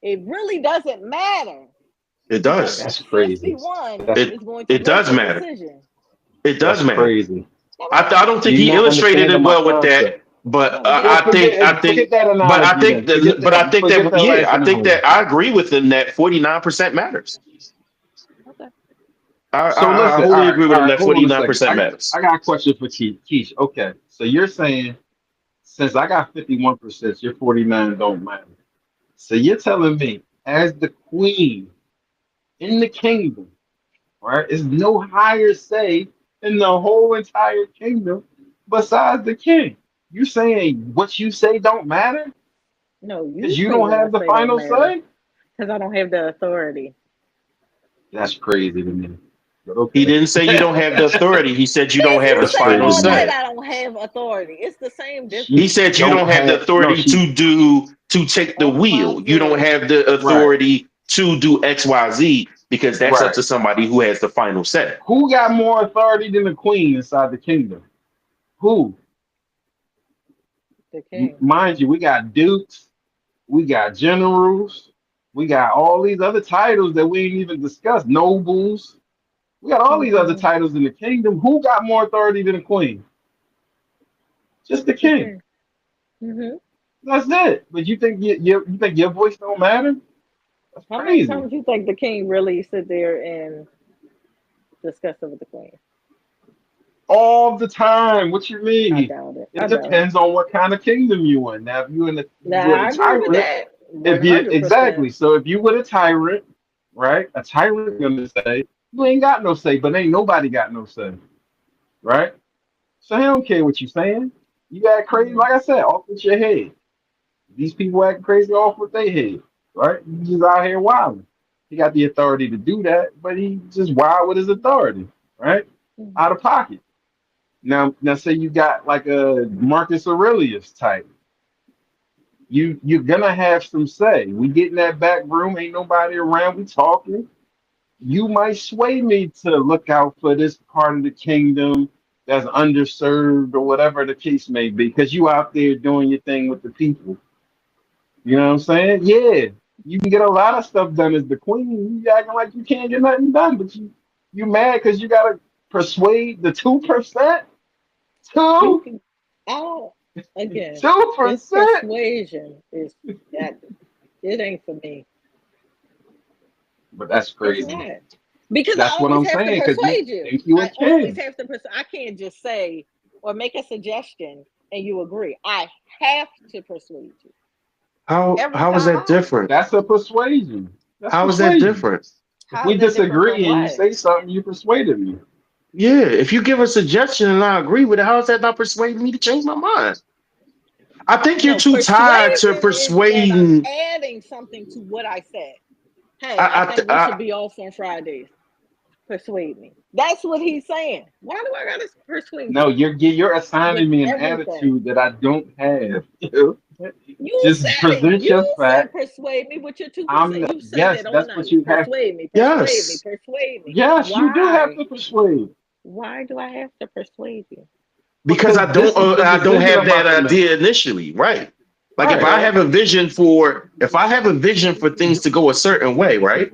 It really doesn't matter it because does. the That's crazy. 51 That's is going to It make does the matter. decision. It does that's matter. crazy. All I right. don't think You're he not illustrated understanding it my well with that, concept. but No, get Well, it. forget that but I analogy think then. that, but I think Forget that, that last yeah, analogy. I agree with him that 49% matters. Okay. So I listen, wholly agree with all him right, that hold on a 49% second. matters. I got a question for Keish. Okay, so you're saying since I got 51%, your 49 don't matter. So you're telling me, as the queen in the kingdom, right, is no higher say in the whole entire kingdom besides the king. You saying what you say don't matter No, because you you say don't what I have the say don't final matter say? because I don't have the authority. That's crazy to me. But He okay. didn't say you don't have the authority. He said you don't Bitch, have who the That's said final crazy all to me. that? say. I don't have authority. It's the same He She difference. said you don't don't have the have no. authority She to take the X, Y, wheel. You don't Z. have the right, authority to do XYZ because that's up right. to somebody who has the final say. Who got more authority than the queen inside the kingdom? Who? The king. Mind you, we got dukes, we got generals, we got all these other titles that we ain't even discussed. Nobles. We got all these other Mm-hmm. titles in the kingdom. Who got more authority than the queen? Just the The king. king. Mm-hmm. That's it. But you think your voice don't matter? That's How many crazy. times you think the king really sit there and discuss it with the queen? All the time. What you I mean? doubt it. I It doubt it. depends on what kind of kingdom you in. Now, if Now you in a I agree with tyrant, that. if One you hundred exactly. percent. So if you with a tyrant, right? A tyrant gonna say you ain't got no say, but ain't nobody got no say, right? So he don't care what you saying. You act crazy, Mm-hmm. like I said, off with your head. These people acting crazy off with their head, right? He's just out here wilding. He got the authority to do that, but he just wild with his authority, right? Out of pocket. Now, say you got like a Marcus Aurelius type. You're gonna have some say. We get in that back room, ain't nobody around. We talking. You might sway me to look out for this part of the kingdom that's underserved or whatever the case may be, because you out there doing your thing with the people. You know what I'm saying? Yeah, you can get a lot of stuff done as the queen. You acting like you can't get nothing done, but you mad because you gotta persuade the 2%? You Two? can. I don't. Again, Two this percent? persuasion is that it ain't for me. But that's It's crazy. not because I That's what always I'm have to saying, because you persuade you. think you a I always king. have to persuade. I can't just say or make a suggestion and you agree. I have to persuade you every How is that time. different? That's a persuasion. That's How is that persuasion. different? If How we is that different from disagree and you what? say something, you persuaded me. Yeah, if you give a suggestion and I agree with it, how is that not persuading me to change my mind? I think you're No, too tired to persuasion is that I'm persuading. adding something to what I said. Hey, I I, think we should I, be off on Fridays. Persuade me. That's what he's saying. Why do I gotta persuade No, you you're with assigning me an everything? attitude that I don't have. You Just said it. present your You said fact. persuade me with your I'm 2%. You said yes, that all that's what night. you have. Persuade me, persuade me, yes, persuade me. Yes, you do have Why? to persuade Why do I have to persuade you? because because this is the I don't decision have I'm that about to make. idea initially, right? Like Right. Okay. if I have a vision for things to go a certain way, right?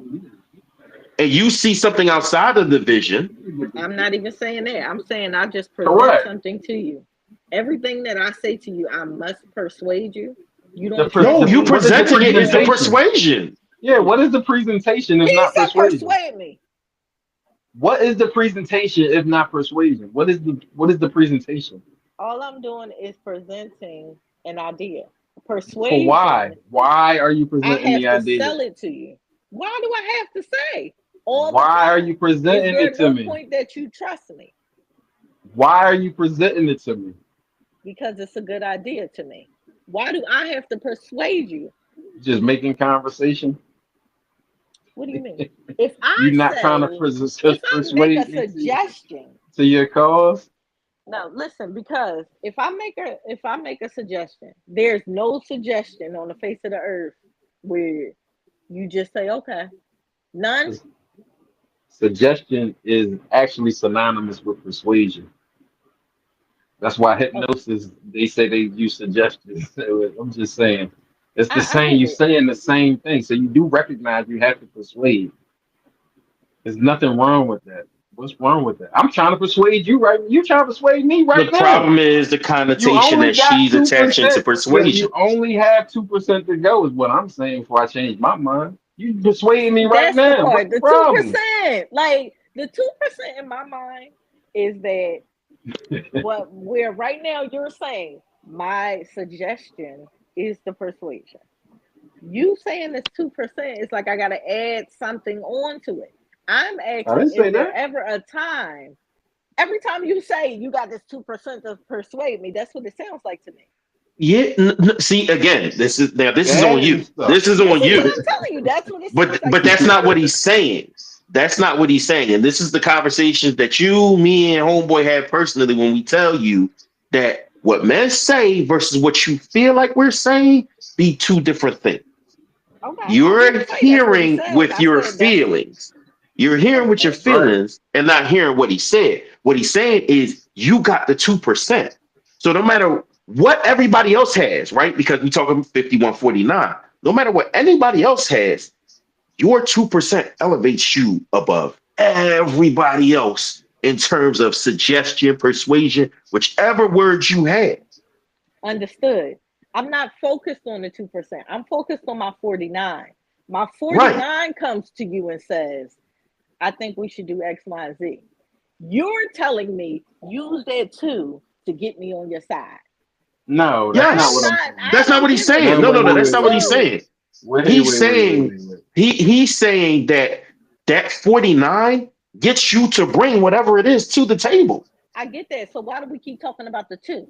And you see something outside of the vision. I'm not even saying that. I'm saying I just present Correct. something to you. Everything that I say to you, I must persuade you. You The don't pre- No, trust the you me. what is the presenting it is the No. presentation? persuasion. Yeah, what is the presentation if He not said persuasion? persuade me. What is the presentation if not persuasion? What is the presentation? All I'm doing is presenting an idea. For why? Persuasion, Why are you I presenting the have to idea? sell it to you. Why do I have to say all the Why are you time? Is presenting there it to no me? point that you trust me? Why are you presenting it to me? Because it's a good idea to me. Why do I have to persuade you? Just making conversation. What do you mean? If I You're not trying to say, if I make a persuade me suggestion, to your cause. no, listen, because if I make a suggestion, there's no suggestion on the face of the earth where you just say, okay, none. Suggestion is actually synonymous with persuasion. That's why Okay, hypnosis, they say they use suggestions. I'm just saying. It's the I same, get you it. saying the same thing. So you do recognize you have to persuade. There's nothing wrong with that. What's wrong with that? I'm trying to persuade you right. You trying to persuade me The right now. problem is the You connotation only that got she's two attaching to percent. You persuasion. only have 2% to go is what I'm saying before I change my mind. You persuading me right That's the now. What's part. the The two problem? percent, like the 2% in my mind, is that what where right now you're saying my suggestion is the persuasion. You saying it's 2%, it's like I gotta add something onto it. I'm I asking, didn't is say there that. ever a time? Every time you say you got this 2% to persuade me, that's what it sounds like to me. Yeah, see again. This is on Adding you. stuff. This is This on is what you. I'm telling you. That's what it sounds But like to that's me. not what he's saying. That's not what he's saying. And this is the conversations that you, me, and homeboy have personally when we tell you that what men say versus what you feel like we're saying be two different things. Okay, I You're didn't say that's what he hearing said. with I your said that's feelings. You're hearing with your okay. Right. feelings and not hearing what he said. What he's saying is you got the 2%. So no matter what everybody else has, right? Because we talking 5149. No matter what anybody else has, your 2% elevates you above everybody else in terms of suggestion, persuasion, whichever words you have. Understood. I'm not focused on the 2%. I'm focused on my 49. My Right. 49 comes to you and says, I think we should do X, Y, and Z. You're telling me use that 2 to get me on your side. No, that's not I'm what Yes. I'm not, saying. I That's not don't what he's give a saying. No, No, two no, wait, no. for wait, the That's wait, not what wait, he's wait. 2. saying. Wait, He's wait, wait, wait, saying wait, wait. he's saying that 49 gets you to bring whatever it is to the table. I get that. So why do we keep talking about the 2?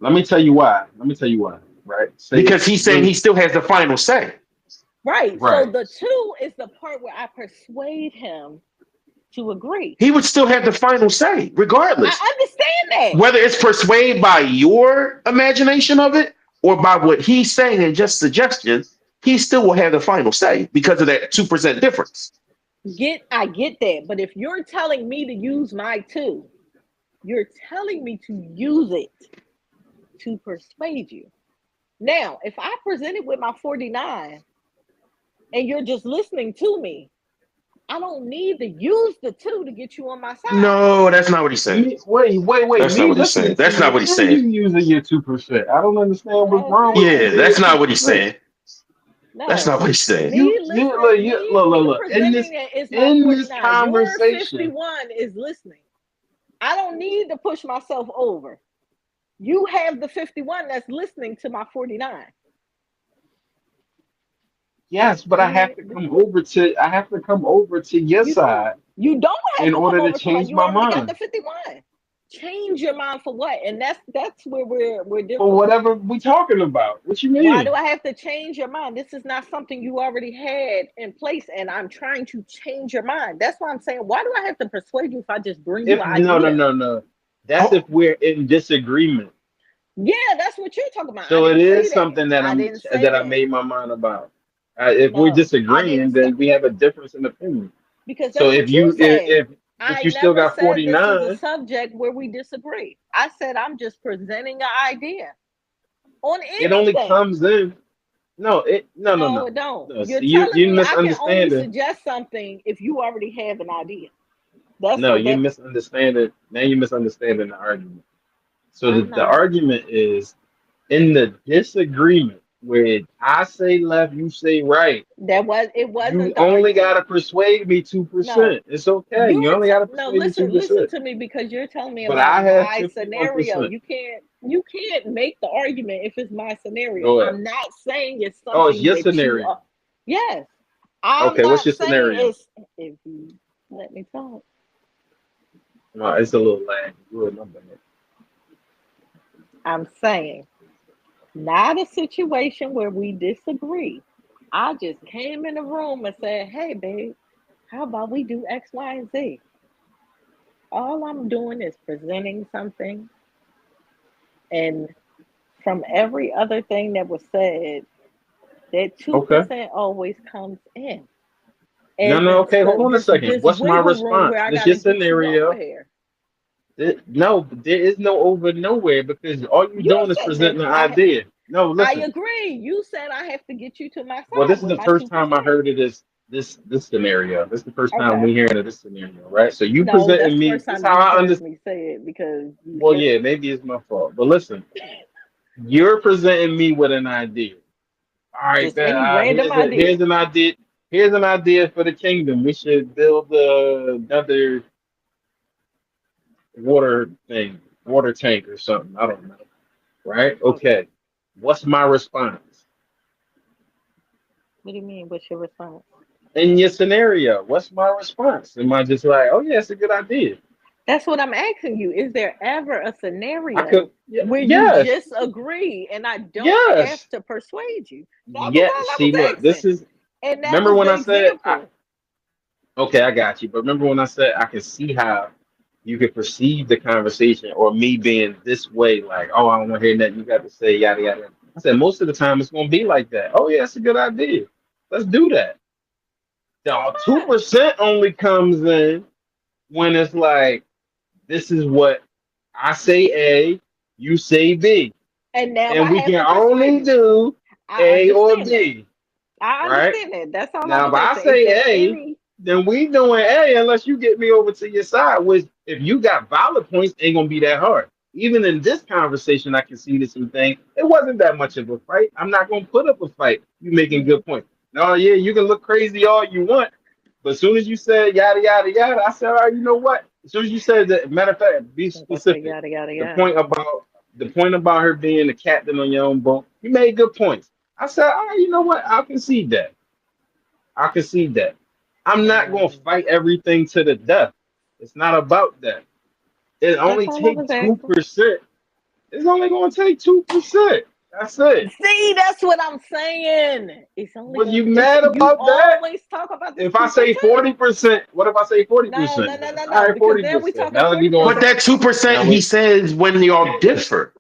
Let me tell you why. Let me tell you why. Right? Say Because he's saying you're he still has the final say. Right. So right. the 2 is the part where I persuade him to agree. He would still have the final say, regardless. I understand that. Whether it's persuaded by your imagination of it or by what he's saying and just suggestion, he still will have the final say because of that 2% difference. I get that. But if you're telling me to use my 2, you're telling me to use it to persuade you. Now, if I present it with my 49 and you're just listening to me, I don't need to use the 2 to get you on my side. No, that's not what he's saying. Wait. That's not Me what he's saying. listening to That's not you what he's and saying. you using your 2%. I don't understand what's Has wrong with Yeah, using your that's not two what he's percent. saying. That's not no. what he's saying. Me listening, me Look. presenting it is my In this 49. Your conversation, 51 is listening. I don't need to push myself over. You have the 51 that's listening to my 49. yes, but We ain't, I have to come over to your you don't. side You don't have in to come order to over to my, change you my already got mind. the 51. Change your mind for what? And that's where we're For different. whatever we talking about. What you Why do mean? I have to change your mind? This is not something you already had in place, and I'm trying to change your mind. That's why I'm saying, why do I have to persuade you if I just bring you If an no, no, idea? no, no. That's Oh, if we're in disagreement. Yeah, that's what you're talking about. I So it didn't say is that. something that I didn't say I that. made my mind about. If we're No, I didn't disagreeing, say, then we have a difference in opinion. because So that's if what you you said. if I you still never got said this is a 49, subject where we disagree. I said I'm just presenting an idea on it only anything. comes in. No, No, it don't. no. You're See, telling you me I can only misunderstanding. suggest something if you already have an idea. That's No, what you that misunderstanding. Now you misunderstanding the argument. So I'm the not. argument is in the disagreement where I say left, you say right. It You wasn't the only gotta argument. persuade me two No. percent. It's okay. You only gotta No, persuade me two listen percent. to me, because you're telling me But about I have my 51%. scenario. You can't make the argument if it's my scenario. Go ahead. I'm not saying it's Oh, it's something your that you scenario. are. Yes. I'm Okay, what's not your saying scenario? it's, if you let me talk. No, it's a little lag. Go ahead, my bad. I'm saying not a situation where we disagree. I just came in the room and said, "Hey babe, how about we do X, Y, and Z?" All I'm doing is presenting something, and from every other thing that was said, that two Okay. percent always comes in, No, and no, okay, hold into on a second. this What's my wiggle room where response? I This got to your get you over scenario. here. No, there is no over nowhere because all you're You doing is said that presenting an idea. No, I listen. agree. You said I have to get you to my Well, side this is with the my first two time I percent. heard of this scenario. This is the first time Okay. we hearing of this scenario, right? So you No, that's presenting the me. first This is time how you've I heard understand. me say it, because Well, it's yeah, maybe it's my fault. But listen, you're presenting me with an idea. All right, just any random here's idea. an idea. Here's an idea for the kingdom. We should build another water tank or something. I don't know. Right? Okay. What's my response What do you mean? What's your response? in your scenario? What's my response? Am I just like, oh yeah, it's a good idea? That's what I'm asking you. Is there ever a I could, scenario yeah, where you yes, just agree and I don't have yes, to persuade you? That was yeah. all I See, look, was this asking. is. And that Remember was when the I said example. okay, I got you. But remember when I said I can see how you could perceive the conversation or me being this way, like, oh, I don't want to hear nothing you got to say, yada yada. I said most of the time it's gonna be like that. Oh yeah, that's a good idea. Let's do that. The two Fine. percent only comes in when it's like this is what I say A, you say B, And now and I we have can to persuade only you. do I A or understand that. B, I right? understand that. That's all I Now, was if I asking. Is say there A, any? then we doing A unless you get me over to your side. Which, if you got valid points, ain't gonna be that hard. Even in this conversation, I can see this some things. It wasn't that much of a fight. I'm not gonna put up a fight. You making Mhm. good points. No, yeah, you can look crazy all you want, but as soon as you said yada yada yada, I said, all right, you know what? As soon as you said that, matter of fact, be I'm gonna say specific. yada yada The yada. point about the point about her being the captain on your own boat, you made good points. I said, all right, you know what? I concede that. I can see that. I'm not going to Mm. fight everything to the death. It's not about that. It That's only all I take was two asking. percent. It's only going to take 2%. That's it. See, that's what I'm saying. It's only Was you going. It's mad you about that? always talk about this If I two say percent. 40%, what if I say No, 40%? no, no, no, All no. right, Because then we 40%. talking Now we forty going. but percent. that 2% Now he we. says when y'all differ.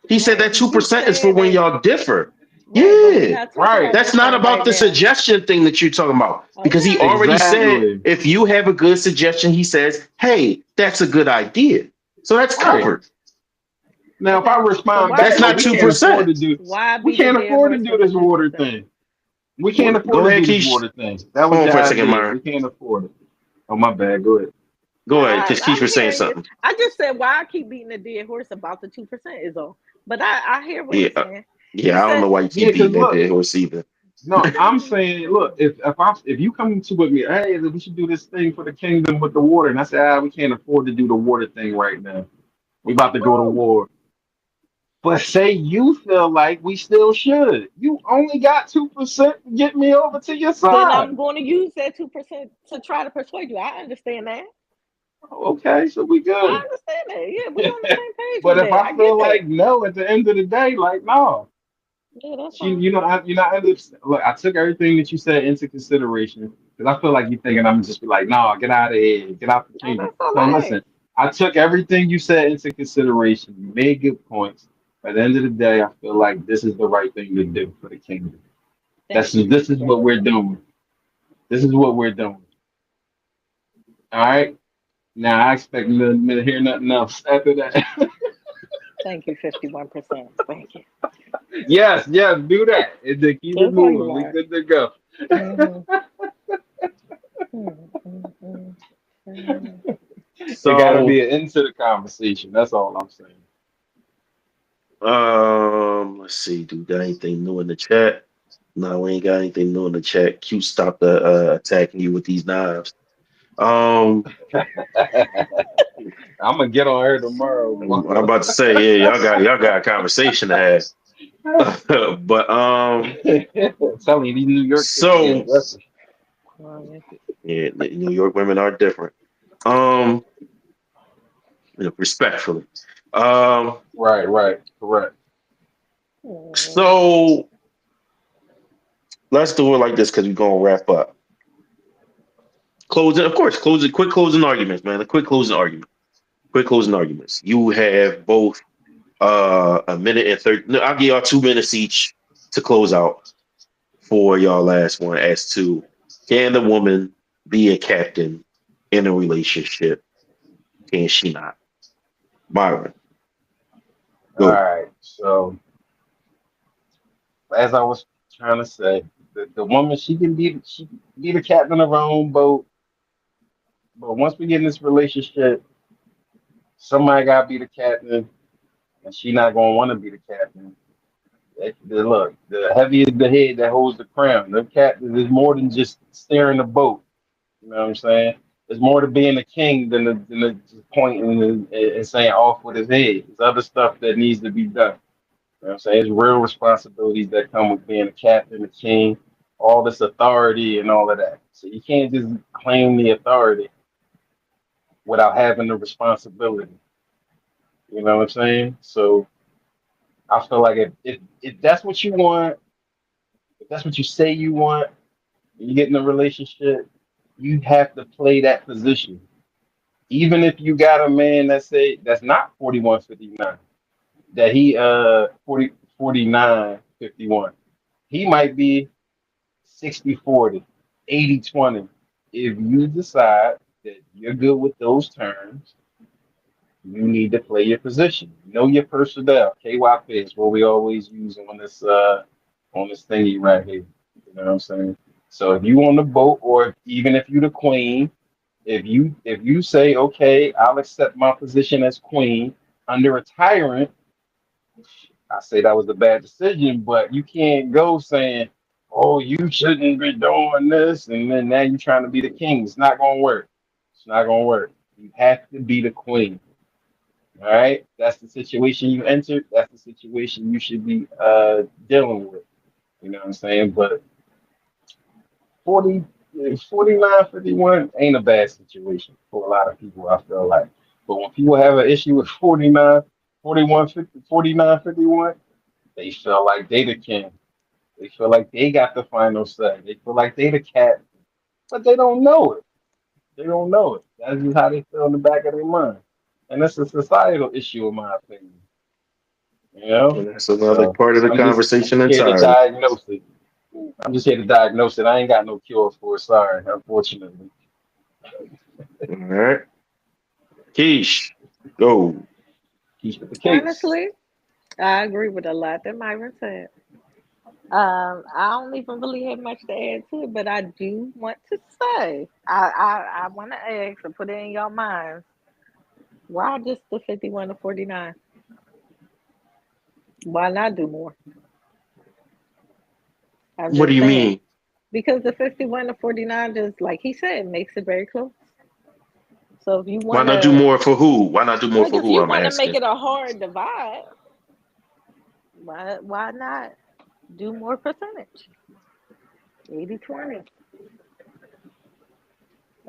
He said Right, that but you 2% is for saying when that. y'all differ. Right, but we're Yeah. not talking Right. about That's not different about right the now. suggestion thing that you're talking about. Because he Okay. already said Exactly. if you have a good suggestion, he says, hey, that's a good idea. So that's Right. covered. Now if I Okay. So respond why back, That's beat oh, the not we dead can't horse? afford 2%. to do. Why We beat the can't dead afford to horse do with the this two water percent? thing. We can't afford Go to ahead, do this Keish. water thing. That was Hold on the for a second, idea. Myron. We can't afford it. Oh, my bad. Go ahead. Go ahead, because Keish I'm was saying hearing you. something. I just said why I keep beating the dead horse about the 2% is all. But I hear what he's Yeah. saying. You Yeah, I don't said know why you Yeah, keep because beating that look, dead horse either. no, I'm saying, look, if you come to with me, hey, we should do this thing for the kingdom with the water, and I say, we can't afford to do the water thing right now. We about to go to cool. war. But say you feel like we still should. You only got 2% to get me over to your Then side. I'm going to use that 2% to try to persuade you. I understand that. Okay, so we I good. understand that. Yeah, we on the same page But with if that. I I get feel that. like no at the end of the day, like no. Yeah, that's She, fine. you know, you know, look, I took everything that you said into consideration because I feel like you thinking I'm just be like, no, get out of here, get out the Oh, kingdom. that's all No, I listen, I took everything you said into consideration. You made good points. At the end of the day, I feel like this is the right thing to do for the kingdom. Thank you, This is sister. what we're doing. This is what we're doing. All right. Now I expect to hear nothing else after that. Thank you, 51%. Thank you. Yes, yes, do that. And then keep it Just how moving. you We are. good to go. Mm-hmm. Mm-hmm. Mm-hmm. It got to So, be an end to the conversation. That's all I'm saying. let's see. Do we got anything new in the chat? No, we ain't got anything new in the chat. Q stopped attacking you with these knives. Um, I'm gonna get on her tomorrow. I'm about to say, yeah, y'all got a conversation to have. But Telling you, these New York chicks get so aggressive. Quiet. yeah, the New York women are different. Um, respectfully. Um, Right, right, correct. Mm. so let's do it like this because we're gonna wrap up. Closing, of course, quick closing arguments, man. A quick closing argument. Quick closing arguments. You have both a minute and 30. No, I'll give y'all 2 minutes each to close out for y'all last one as to can the woman be a captain in a relationship? Can she not? Byron, All go. right. So as I was trying to say, the woman she can be the captain of her own boat, but once we get in this relationship, somebody gotta be the captain, and she not gonna want to be the captain. Look, the heavier the head that holds the crown. The captain is more than just steering the boat. You know what I'm saying? There's more to being a king than the just pointing and saying off with his head. There's other stuff that needs to be done. You know what I'm saying? There's real responsibilities that come with being a captain, a king, all this authority and all of that. So you can't just claim the authority without having the responsibility. You know what I'm saying? So I feel like if that's what you want, if that's what you say you want, you get in a relationship, you have to play that position. Even if you got a man that say that's not 41-59, that he 49-51, he might be 60-40, 80-20. If you decide that you're good with those terms, you need to play your position. Know your personnel. KYP is what we always use on this thingy right here. You know what I'm saying? So if you on the boat, or even if you the queen, if you say, okay, I'll accept my position as queen under a tyrant, I say that was a bad decision, but you can't go saying, oh, you shouldn't be doing this, and then now you're trying to be the king. It's not gonna work. It's not gonna work. You have to be the queen. All right. That's the situation you entered. That's the situation you should be dealing with. You know what I'm saying? But 40, 49-51 ain't a bad situation for a lot of people, I feel like. But when people have an issue with 49, 41, 50, 49, 51, they feel like they the king. They feel like they got the final say. They feel like they the cat, but they don't know it. They don't know it. That's just how they feel in the back of their mind. And that's a societal issue, in my opinion. You know? And that's another So part of the I'm conversation just here to entirely. diagnose it. I'm just here to diagnose it. I ain't got no cure for it. Sorry, unfortunately. All right. Keish, go. Keep it the case. Honestly, I agree with a lot that Myron said. I don't even really have much to add to it, but I do want to say, I want to ask and put it in your minds, why just the 51 to 49? Why not do more? I'm What do just you saying. mean? Because the 51 to 49 just, like he said, makes it very close. So if you Why want not do to, more for who? Why not do more like, for if who? you I'm want to make asking. it a hard divide, why not do more percentage? 80-20.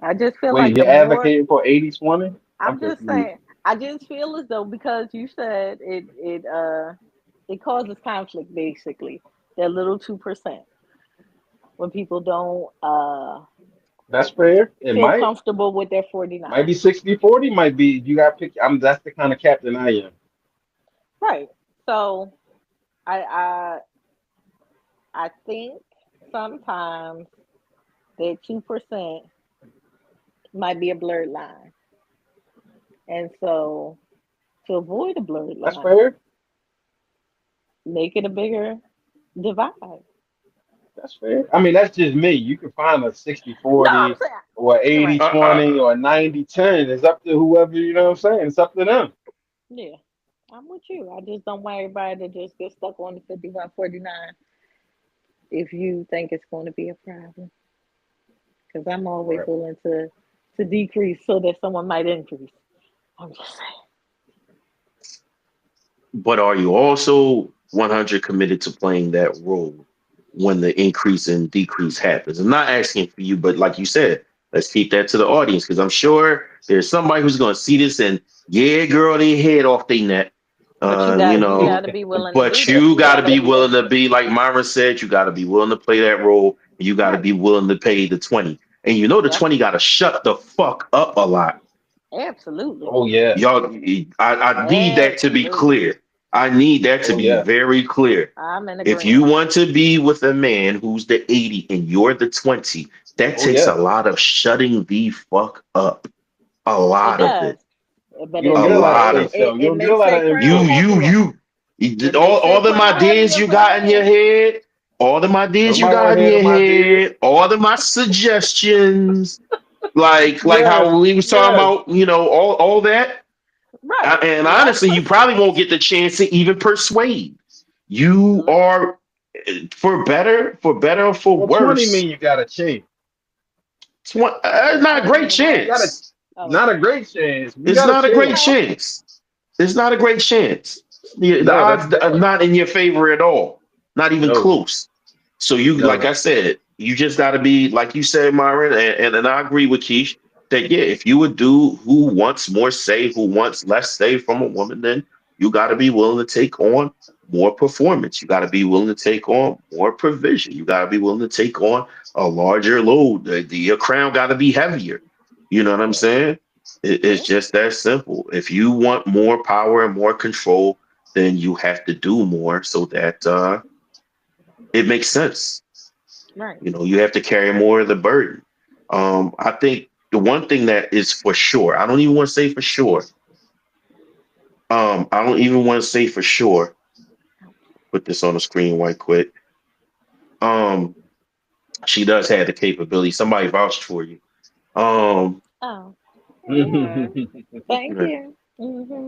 I just feel Wait, like the you're more advocating for 80-20? I'm I'm just confused. saying, I just feel as though because you said it causes conflict basically. That little 2% when people don't That's fair. It feel might. comfortable with their Might 49. be 60-40. Might be you got to pick. I'm that's the kind of captain I am. Right. So I I I think sometimes that 2% might be a blurred line. And so to avoid a blurred That's line, fair. make it a bigger divide. That's fair. I mean, that's just me. You can find a sixty No, I'm forty saying or you're eighty right. twenty or 90-10. It's up to whoever, you know what I'm saying? It's up to them. Yeah. I'm with you. I just don't want everybody to just get stuck on the 51-49 if you think it's going to be a problem. Because I'm always Right. willing to decrease so that someone might increase. I'm just But are you also 100 committed to playing that role when the increase and decrease happens? I'm not asking for you, but like you said, let's keep that to the audience because I'm sure there's somebody who's going to see this and yeah, girl, they head off their net. but You you know, gotta be willing to but do that. you You got to gotta be be willing to be like Myra said. You got to be willing to play that role. And you got to right. be willing to pay the 20. And you know the Yep. 20 got to shut the fuck up a lot. Absolutely. Oh yeah. Y'all, I need that to be Absolutely. clear. I need that to Oh be yeah. very clear. I'm in If you agreement. want to be with a man who's the 80 and you're the 20, that Oh takes a yeah. lot of shutting the fuck up. A It lot of does. it. But You don't A get a lot of lot say of it. so. You it don't get a makes lot that of You, crown input. you, heavier. you, you It did makes all that them crown ideas heavier you for the got in your man. head, all them ideas you Nobody want got to in hear your them ideas. head, all of my suggestions, like Yes. how we was talking Yes. about, all that. Right. And Less honestly, you probably won't pushbacks. get the chance to even persuade. You Le- are, for better or for Well, 20 worse. mean you got to change. Not a 20 great mean what? You got to chance. Oh, not a great chance. You It's got to not a great change. no. chance. It's not a great chance. The No, that's odds are bad. not in your favor at all. Not even No. close. So you, like No. I said, you just got to be like you said, Myron, and I agree with Keish that yeah, if you would do who wants more say, who wants less say from a woman, then you got to be willing to take on more performance. You got to be willing to take on more provision. You got to be willing to take on a larger load. Your crown got to be heavier. You know what I'm saying? It's Yeah. just that simple. If you want more power and more control, then you have to do more so that it makes sense. Right. You have to carry more of the burden. I think the one thing that is for sure, I don't even want to say for sure. I don't even want to say for sure. Put this on the screen right quick. Um, she does have the capability. Somebody vouched for you. Um, Oh. Yeah. Thank yeah, you.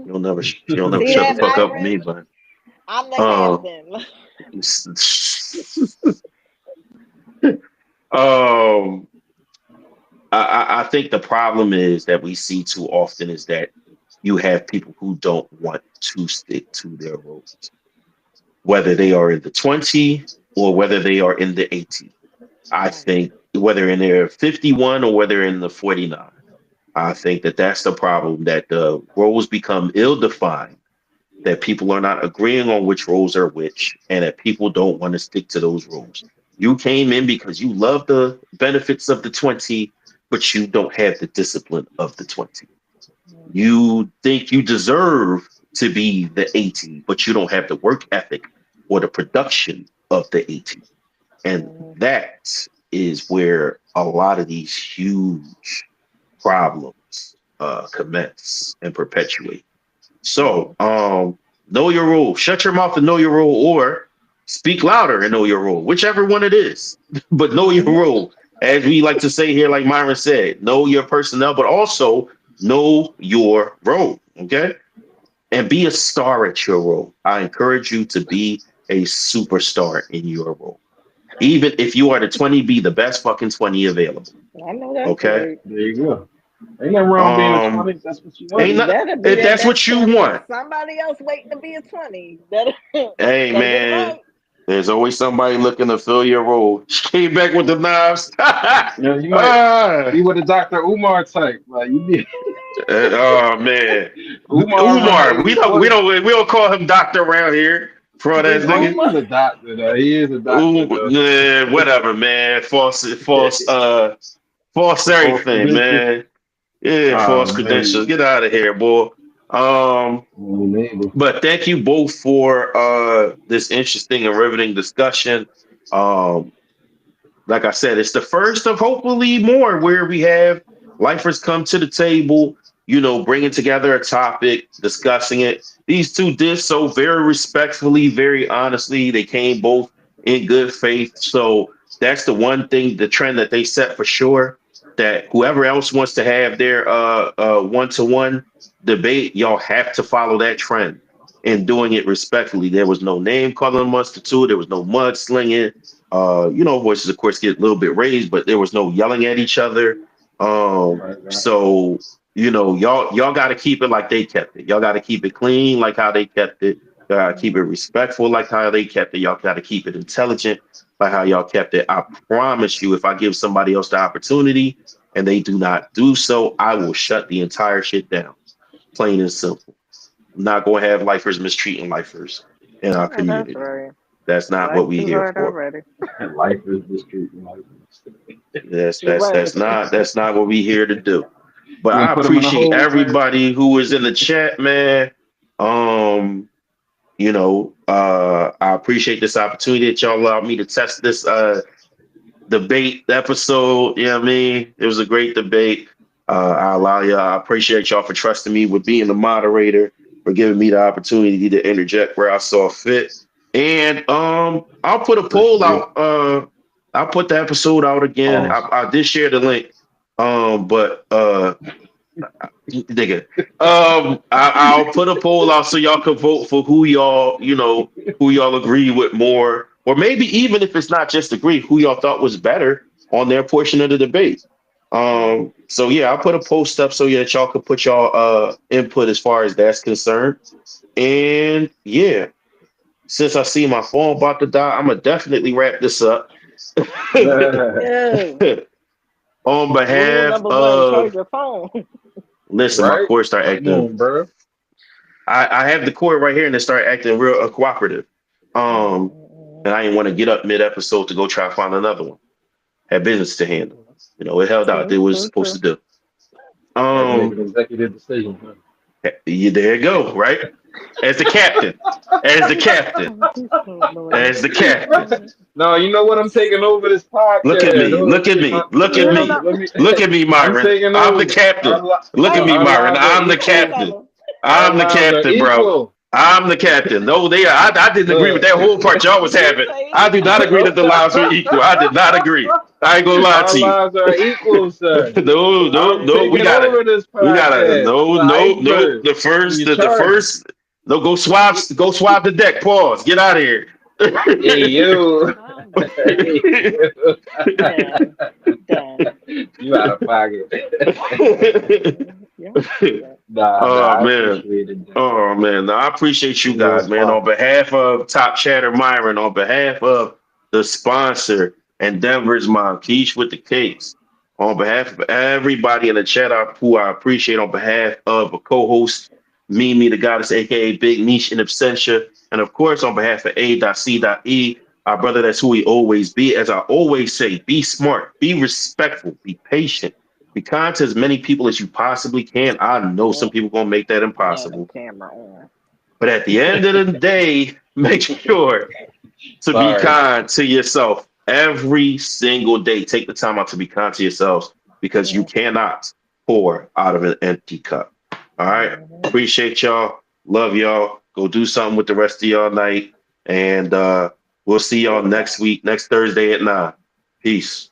you'll never See shut the that, fuck up with me, Myron? but I'm the um, captain. um, I think the problem is that we see too often is that you have people who don't want to stick to their roles, whether they are in the 20 or whether they are in the 80. I Right. think whether in their 51 or whether in the 49. I think that that's the problem, that the roles become ill-defined, that people are not agreeing on which roles are which, and that people don't want to stick to those roles. You came in because you love the benefits of the 20, but you don't have the discipline of the 20. Mm-hmm. You think you deserve to be the 80, but you don't have the work ethic or the production of the 80. And Mm-hmm. that is where a lot of these huge problems commence and perpetuate. Mm-hmm. So, know your role. Shut your mouth and know your role, or speak louder and know your role, whichever one it is. But know your Mm-hmm. role. As we like to say here, like Myron said, know your personnel, but also know your role. Okay. And be a star at your role. I encourage you to be a superstar in your role. Even if you are the 20, be the best fucking 20 available. I know that's Okay. right. There you go. Ain't nothing wrong being a Um, 20. That's what you want. ain't You not, better be if that that's best what you 20 because want. somebody else waiting to be a 20. Better Hey better get it man, right. There's always somebody looking to fill your role. She came back with the knives. Yeah, you might Ah, be with the Dr. Umar type. Like you be oh man, Umar Umar. right. Boy, We don't call him doctor around here. Fraud ass but nigga. he's a doctor though. He is a doctor though. Yeah, whatever, man. False False everything, credentials. man. Yeah, Oh false credentials. man, Get out of here, boy. Um, maybe. but thank you both for this interesting and riveting discussion. Um, like I said, it's the first of hopefully more where we have lifers come to the table, bringing together a topic, discussing it. These two did so very respectfully, very honestly. They came both in good faith. So that's the one thing, the trend that they set for sure. That whoever else wants to have their one-to-one debate, y'all have to follow that trend and doing it respectfully. There was no name calling amongst the two. There was no mudslinging. Voices of course get a little bit raised, but there was no yelling at each other. Right, right. So y'all got to keep it like they kept it. Y'all got to keep it clean like how they kept it. Y'all got to keep it respectful like how they kept it. Y'all got to keep it intelligent like how y'all kept it. I promise you, if I give somebody else the opportunity and they do not do so, I will shut the entire shit down. Plain and simple. I'm not going to have lifers mistreating lifers in our Yeah, that's community. right. That's not Like what we you here heard for. already. Life is the street. Life That's You're that's right. that's not that's not what we here to do. But You gonna I put him in a appreciate hole, man? everybody who was in the chat, man. Um, I appreciate this opportunity that y'all allowed me to test this debate episode. You know what I mean? It was a great debate. I appreciate y'all for trusting me with being the moderator, for giving me the opportunity to interject where I saw fit. And I'll put a poll Appreciate it. out. I'll put the episode out again. Pause. I did share the link. But nigga, I'll put a poll out so y'all can vote for who y'all agree with more, or maybe even if it's not just agree, who y'all thought was better on their portion of the debate. So yeah, I'll put a post up so that y'all can put y'all input as far as that's concerned. And yeah, since I see my phone about to die, I'm gonna definitely wrap this up. Yeah. On Rule behalf number one: charge of, your phone. listen, my Right? cord start Come acting. on, bro. I have the cord right here and it started acting real cooperative. Um, and I didn't want to get up mid episode to go try to find another one. Had business to handle. It held out. It True, did what it was true, supposed to true. do. Had to make an Um, executive decision. Huh? there you go, right? As the captain, as the captain, Oh, Lord. as the captain. No, you know what? I'm taking over this Look at podcast. me, Hold on, look at me, look at No, me, no. let me. look at me, I'm Myron. taking I'm the over. captain. Look at me, Our Myron. lives are I'm the Hey, equal. captain. Tyler. Our I'm the lives are captain, bro. equal. I'm the captain. No, they are. I didn't agree with Look, that whole part y'all was You having. say I do not agree that the lives were equal. I did not agree. I ain't gonna lie our to you. lives are equal, sir. No, no, I'm no. taking over this We gotta. podcast. I'm No, the no, no. iceberg. The I'm first, your the charger. first. No, go swab the deck. Pause. Get out of here. Hey yo. I'm done. Hey, yo. Done. Done. You out of pocket. Yeah. Yeah. Nah, Oh I man. appreciate it. Oh man. No, I appreciate you You know guys, it's man. On possible. behalf of Top Chatter Myron, on behalf of the sponsor and Denver's Mom, Keish with the cakes, on behalf of everybody in the chat who I appreciate, on behalf of a co-host, Mimi the Goddess, aka Big Niche in Absentia, and of course on behalf of A.C.E, our brother, that's who we always be. As I always say, be smart, be respectful, be patient. Be kind to as many people as you possibly can. I know some Yeah. people gonna make that Yeah, the impossible. camera on. But at the end of the day, make sure to be Sorry. kind to yourself every single day. Take the time out to be kind to yourselves because you Yeah. cannot pour out of an empty cup. All right. Mhm. Appreciate y'all. Love y'all. Go do something with the rest of y'all night. And we'll see y'all Good night. next week, next Thursday at 9. Peace.